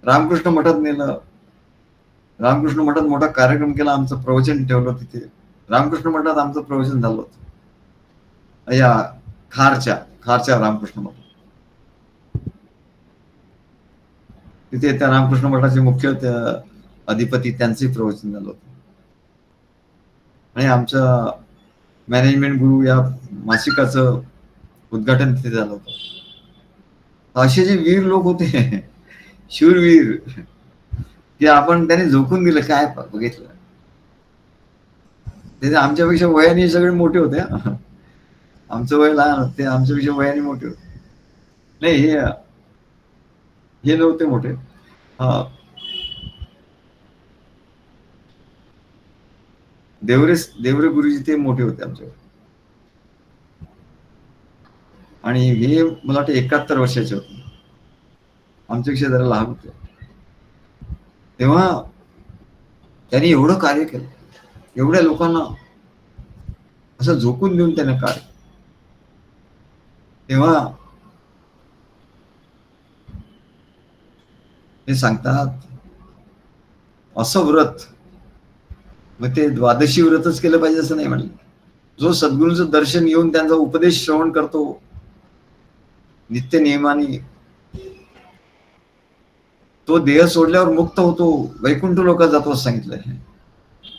रामकृष्ण मठात नेलं. रामकृष्ण मठात मोठा कार्यक्रम केला, आमचं प्रवचन ठेवलं तिथे. रामकृष्ण मठात आमचं प्रवचन झालं होतं, या खारच्या रामकृष्ण मठ. तिथे त्या रामकृष्ण मठाचे मुख्य अधिपती त्यांचे प्रवचन झालं होतं. आणि आमच्या मॅनेजमेंट गुरु या मासिकाचं उद्घाटन तिथे झालं होतं. असे जे वीर लोक होते, शूरवीर, की आपण त्याने झोकून दिलं. काय बघितलं, ते आमच्यापेक्षा वयाने सगळे मोठे होते. आमचं वय लहान होते, आमच्यापेक्षा वयाने मोठे होते. नाही, हे नव्हते मोठे. देवरे गुरुजी ते मोठे होते आमच्यावर. आणि हे मला वाटतं 71 वर्षाचे होते, आमच्यापेक्षा जरा लहान होते. तेव्हा त्यांनी एवढं कार्य केलं, एवढ्या लोकांना असं झोकून देऊन त्याने कार्य. तेव्हा हे सांगतात असं व्रत, मग ते द्वादशी व्रतच केलं पाहिजे असं नाही म्हणलं. जो सद्गुरूंचं दर्शन येऊन त्यांचा उपदेश श्रवण करतो नित्य नियमाने, तो देह सोडल्यावर मुक्त होतो, वैकुंठ लोकात जातो असं सांगितलंय.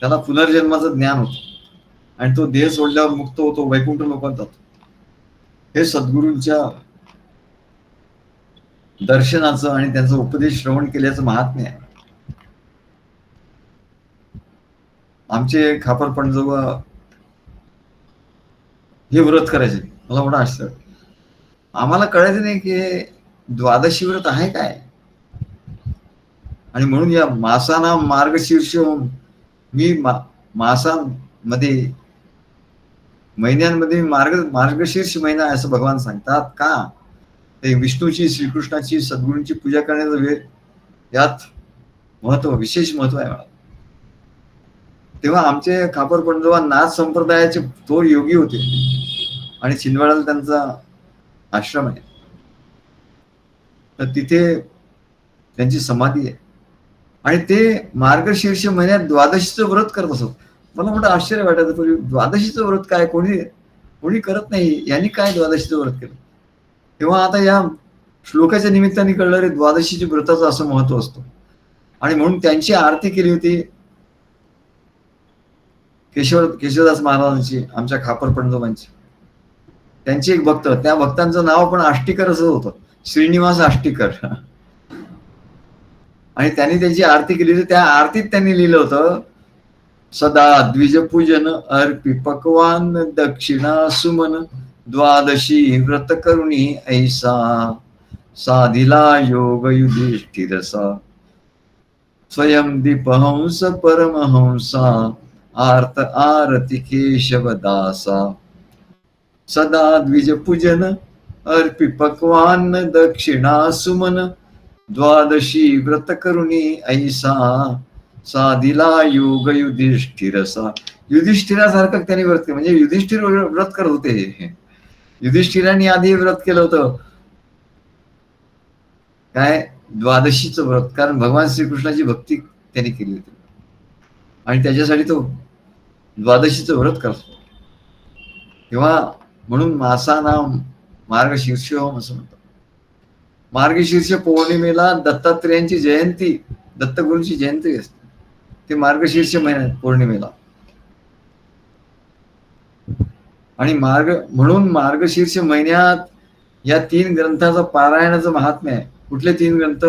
त्याला पुनर्जन्माचं ज्ञान होतं आणि तो देह सोडल्यावर मुक्त होतो, वैकुंठ लोकात जातो. हे सद्गुरूंच्या दर्शनाचं आणि त्यांचा उपदेश श्रवण केल्याचं महात्म्य आहे. आमचे खापर पणजोबा हे व्रत करायचे. मला मोठं आश्चर्य, आम्हाला कळायचं नाही की द्वादशी व्रत आहे काय. आणि म्हणून या मासाना मार्गशीर्ष, मी मासांमध्ये, महिन्यांमध्ये मार्गशीर्ष महिना असं भगवान सांगतात का. ते विष्णूची, श्रीकृष्णाची, सद्गुरूंची पूजा करण्याचा वेळ, यात महत्व, विशेष महत्व आहे. तेव्हा आमचे खापर पणजोबा नाथ संप्रदायाचे थोर योगी होते आणि छिंदवाड्याला त्यांचा आश्रम आहे. तर तिथे त्यांची समाधी आहे आणि ते मार्गशीर्ष महिन्यात द्वादशीचं व्रत करत असत. मला मोठं आश्चर्य वाटायचं, द्वादशीचं व्रत काय, कोणी करत नाही, यांनी काय द्वादशीचं व्रत केलं. तेव्हा आता या श्लोकाच्या निमित्ताने कळलं रे, द्वादशीच्या व्रताचं असं महत्व असतं. आणि म्हणून त्यांची आरती केली होती केशवदास महाराजांची, आमच्या खापर पणजोबांची. त्यांचे एक भक्त, त्या भक्तांचं नाव पण आष्टीकर असं होतं, श्रीनिवास आष्टीकर. आणि त्यांनी त्यांची आरती केली होती. त्या आरतीत त्यांनी लिहिलं होतं, सदा द्विज पूजन अर्पी पक्वान दक्षिणा सुमन, द्वादशी व्रत करुणी ऐसा, साधिला योग युधिष्ठिरसा, स्वयं दीपहंस परमहंसा, आर्त आरती केशवदासा, सदा द्विज पूजन अर्पी पक्वान दक्षिणा सुमन, द्वादशी व्रत करुणी ऐसा, साधिला योग युधिष्ठिरसा. युधिष्ठिरासारखं त्यांनी व्रत केलं, म्हणजे युधिष्ठिर व्रत करत होते. युधिष्ठिरांनी आधी व्रत केलं होतं काय, द्वादशीचं व्रत, कारण भगवान श्रीकृष्णाची भक्ती त्यांनी केली होती आणि त्याच्यासाठी तो द्वादशीचं व्रत करतो. तेव्हा म्हणून मासाना मार्गशीर्षोम असं म्हणतात. मार्गशीर्ष पौर्णिमेला दत्तात्रेयांची जयंती, दत्तगुरूंची जयंती असते, ते मार्गशीर्ष महिन्यात पौर्णिमेला. आणि म्हणून मार्गशीर्ष महिन्यात या 3 ग्रंथाचं पारायणाचं महात्म्य आहे. कुठले 3 ग्रंथ?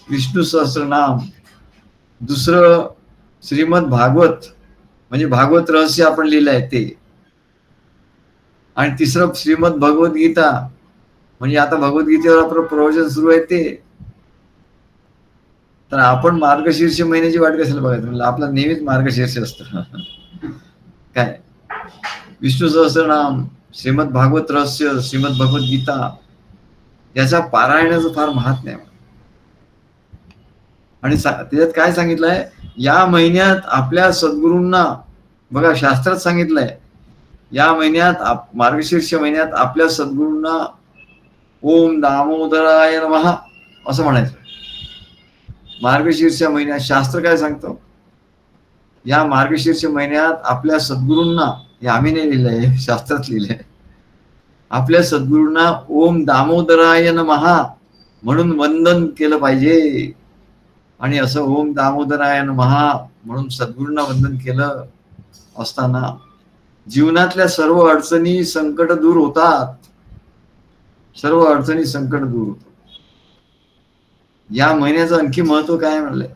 विष्णू सहस्रनाम, दुसरं श्रीमद भागवत, म्हणजे भागवत रहस्य आपण लिहिलं आहे ते, आणि तिसरं श्रीमद भगवद्गीता, म्हणजे आता भगवद्गीतेवर आपलं प्रवचन सुरू आहे ते. तर आपण मार्गशीर्ष महिन्याची वाट कशाला बघायचं, म्हणजे आपला नेहमीच मार्गशीर्ष असतं. काय विष्णू सहस्रनाम, श्रीमद भागवत रहस्य, श्रीमद भगवद्गीता, याच्या पारायणाचं फार महात्म्य आहे. आणि त्याच्यात काय सांगितलंय, या महिन्यात आपल्या सद्गुरूंना बघा शास्त्रात सांगितलंय या महिन्यात मार्गशीर्ष महिन्यात आपल्या सद्गुरूंना ओम दामोदराय नमः असं म्हणायचं. मार्गशीर्ष महिन्यात शास्त्र काय सांगतो, या मार्गशीर्ष महिन्यात आपल्या सद्गुरूंना, हे आम्ही नाही लिहिलंय, शास्त्रात लिहिलंय, आपल्या सद्गुरूंना ओम दामोदराय नमः म्हणून वंदन केलं पाहिजे. आणि असं ओम दामोदराय नमः म्हणून सद्गुरूंना वंदन केलं असताना जीवनातल्या सर्व अडचणी संकट दूर होतात. सर्व अडचणी संकट दूर होतात. या महिन्याचं आणखी महत्व काय म्हणलंय,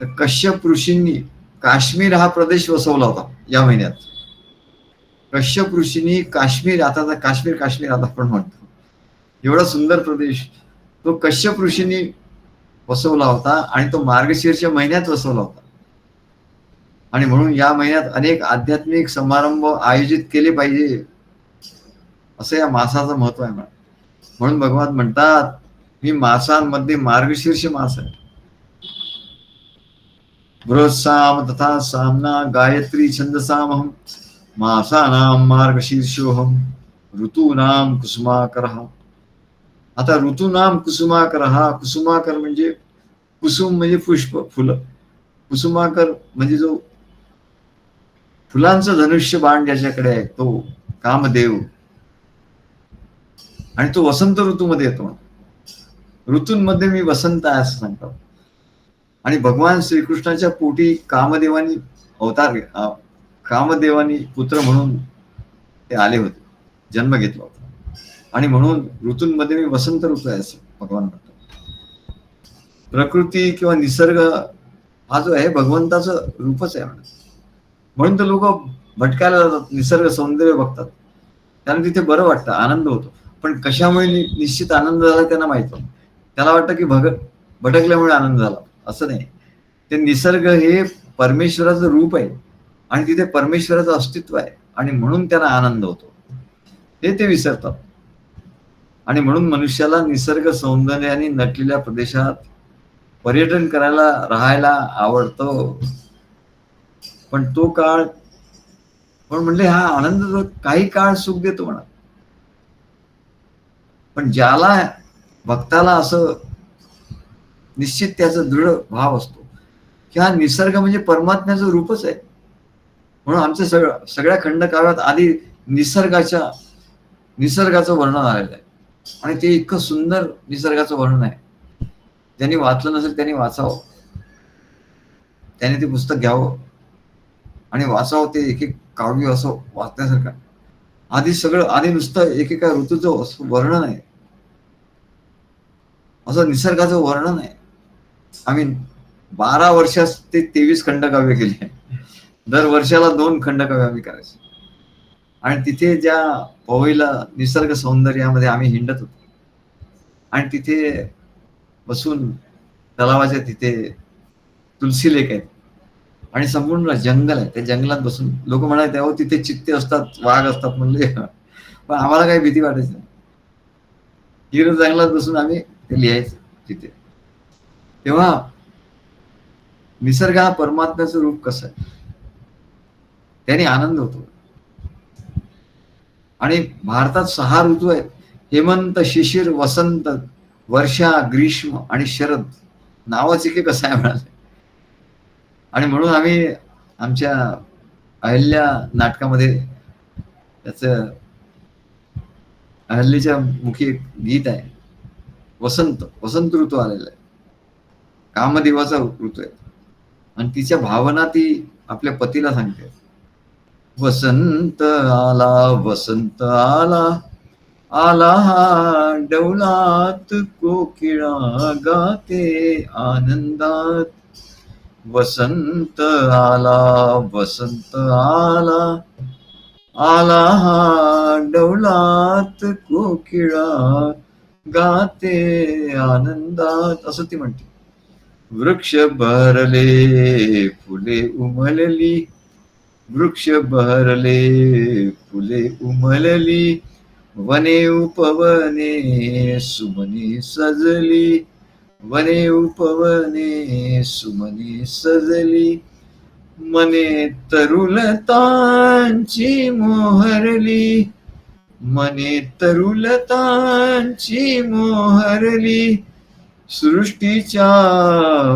तर कश्यप ऋषींनी काश्मीर हा प्रदेश वसवला होता या महिन्यात. कश्यप ऋषींनी काश्मीर, आता काश्मीर काश्मीर आता आपण म्हणतो, एवढा सुंदर प्रदेश तो कश्यप ऋषींनी वसवला होता आणि तो मार्गशीर्ष महिन्यात वसवला होता. आणि म्हणून या महिन्यात अनेक आध्यात्मिक समारंभ आयोजित केले पाहिजे, असं या मासाचं महत्व आहे. म्हणून भगवान म्हणतात, मी मासांमध्ये मार्गशीर्ष मास आहे. बृहस्साम तथा सामना गायत्री छंदसामहम मासानाम मार्गशीर्षोहम ऋतूनाम कुसुमाकरः. आता ऋतूनाम कुसुमाकरः, कुसुमाकर म्हणजे कुसुम म्हणजे पुष्प, फुलं. कुसुमाकर म्हणजे जो फुलांचं धनुष्य बाण ज्याच्याकडे आहे तो कामदेव. आणि तो वसंत ऋतूमध्ये येतो. ऋतूंमध्ये मी वसंत आहे असं सांगतो. आणि भगवान श्रीकृष्णाच्या पोटी कामदेवानी अवतार, कामदेवानी पुत्र म्हणून ते आले होते, जन्म घेतला होता. आणि म्हणून ऋतूंमध्ये मी वसंत ऋतू आहे असं भगवान म्हणतो. प्रकृती किंवा निसर्ग हा जो आहे भगवंताचं रूपच आहे म्हणून तर लोक भटकायला जातात, निसर्ग सौंदर्य बघतात, त्यांना तिथे बरं वाटतं, आनंद होतो. पण कशामुळे निश्चित आनंद झाला त्यांना माहित नाही. त्याला वाटतं की भटकल्यामुळे आनंद झाला, असं नाही. ते निसर्ग हे परमेश्वराचं रूप आहे आणि तिथे परमेश्वराचं अस्तित्व आहे आणि म्हणून त्यांना आनंद होतो, हे ते विसरतात. आणि म्हणून मनुष्याला निसर्ग सौंदर्याने नटलेल्या प्रदेशात पर्यटन करायला, राहायला आवडतं. पण तो काळ, पण म्हणले हा आनंद काही काळ सुख देतो म्हणा, पण ज्याला भक्ताला असं निश्चित त्याचा दृढ भाव असतो की हा निसर्ग म्हणजे परमात्म्याचं रूपच आहे. म्हणून आमच्या सगळ्या खंडकाव्यात आधी निसर्गाचं वर्णन आलेलं आहे. आणि ते इतकं सुंदर निसर्गाचं वर्णन आहे, ज्यांनी वाचलं नसेल त्यांनी वाचावं, त्याने ते पुस्तक घ्यावं आणि वाचावं. ते एक एक काव्य असं वाचण्यासारखं. आधी नुसतं एकेका ऋतूचं वर्णन आहे, असं निसर्गाचं वर्णन आहे. आम्ही 12 वर्षात ते 23 खंडकाव्य केले. दर वर्षाला 2 खंडकाव्य आम्ही करायचो. आणि तिथे ज्या पवईला निसर्ग सौंदर्यामध्ये आम्ही हिंडत होतो आणि तिथे बसून तलावाच्या तिथे तुलसी लेक आहे आणि संपूर्ण जंगल आहे. त्या जंगलात बसून लोक म्हणाले तेव्हा तिथे चित्ते असतात, वाघ असतात म्हणले, पण आम्हाला काही भीती वाटायची नाही. हिर जंगलात बसून आम्ही ते लिहायचं तिथे. तेव्हा निसर्ग हा परमात्म्याचं रूप कसं आहे, त्याने आनंद होतो. आणि भारतात 6 ऋतू आहेत, हेमंत, शिशिर, वसंत, वर्षा, ग्रीष्म आणि शरद. नावाचे की कसं आहे म्हणाले. आणि म्हणून आम्ही आमच्या अहल्या नाटकामध्ये त्याचं अहल्येच्या मुखी एक गीत आहे, वसंत ऋतू आलेला आहे, कामदेवाचा ऋतू आहे. आणि तिच्या भावना ती आपल्या पतीला सांगते, वसंत आला आला हा डौलात कोकिळा गाते आनंदात. वसंत आला आला हा डौलात कोकिळा गाते आनंदात, असं ती म्हणते. वृक्ष बहरले फुले उमलली, वृक्ष बहरले फुले उमलली, वने उपवने सुमने सजली, वने उपवने सुमने सजली. मने तरुलतांची मोहरली, मने तरुलतांची मोहरली, सृष्टीच्या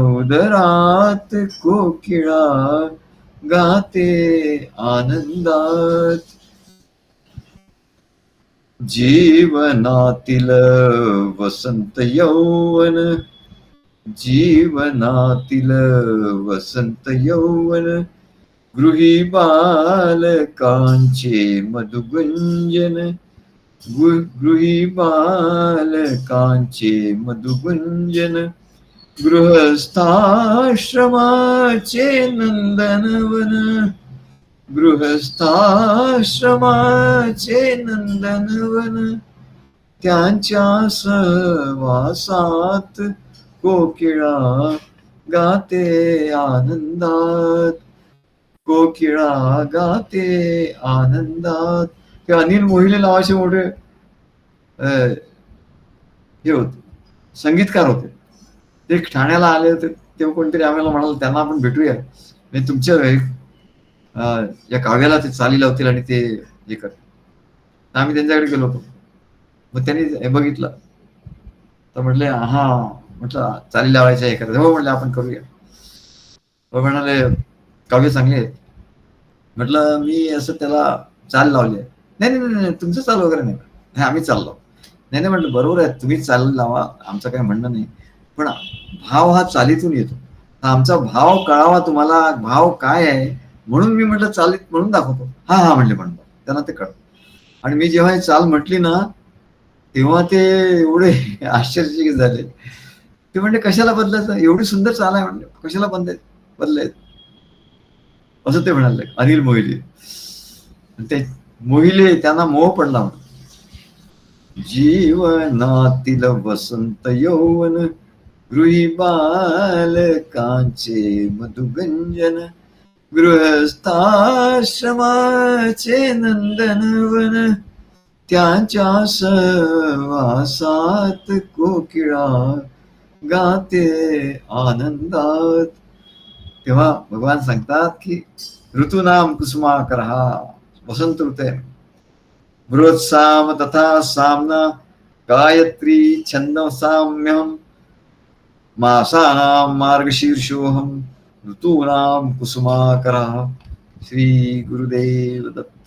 उदरात कोकिळा गाते आनंदात. जीवनातील वसंत यौवन, जीवनातील वसंत यौवन, गृही बालकांचे मधुगुंजन, गृही बालकांचे मधुगुंजन, गृहस्थाश्रमाचे नंदनवन, गृहस्थाश्रमाचे नंदनवन, त्यांच्या सहवासात कोकिळा गाते आनंदात, कोकिळा गाते आनंदात. ते अनिल मोहिले नावाचे मोठे हे होते, संगीतकार होते. ते ठाण्याला आले होते तेव्हा कोणतरी आम्हाला म्हणाल त्यांना आपण भेटूया, म्हणजे तुमच्या या काव्याला ते चाली लावतील आणि ते हे करतील. आम्ही त्यांच्याकडे गेलो होतो. मग त्यांनी हे बघितलं तर म्हटले हा, म्हटलं चाली लावायचं हे करायचं. हो म्हटलं आपण करूया. म्हणाले काव्य चांगले आहेत. म्हटलं मी असं त्याला चाल लावली आहे. नाही नाही नाही तुमचं चाल वगैरे नाही, आम्ही चाल लावू. नाही नाही म्हटलं बरोबर आहे, तुम्ही चाल लावा, आमचं काही म्हणणं नाही, पण भाव हा चालीतून येतो. आमचा भाव कळावा तुम्हाला, भाव काय आहे म्हणून मी म्हटलं चालीत म्हणून दाखवतो. हा हा म्हणले म्हणतो, त्यांना ते कळतं. आणि मी जेव्हा ही चाल म्हटली ना तेव्हा ते एवढे आश्चर्यचकित झाले. ते म्हणले कशाला बदलायचं, एवढी सुंदर चाल आहे म्हणले, कशाला बदलायचं असं ते म्हणाले. अनिल मोहिले, ते मोहिले त्यांना मोह पडला म्हणून. जीवनातील वसंत यौवन, गृही बालकांचे मधुगंजन, गृहस्थाश्रमाचे नंदनवन, त्यांच्या सहवासात कोकिळा गाते आनंदात. तेव्हा भगवान सांगतात की ऋतूनाम कुसुमाकर, हा वसंत ऋतू आहे. बृहत्साम तथा सामना, गायत्री छंद साम्यहम, मासानां मार्गशीर्षोहम, ऋतूनां कुसुमाकर. श्री गुरुदेव दत्त.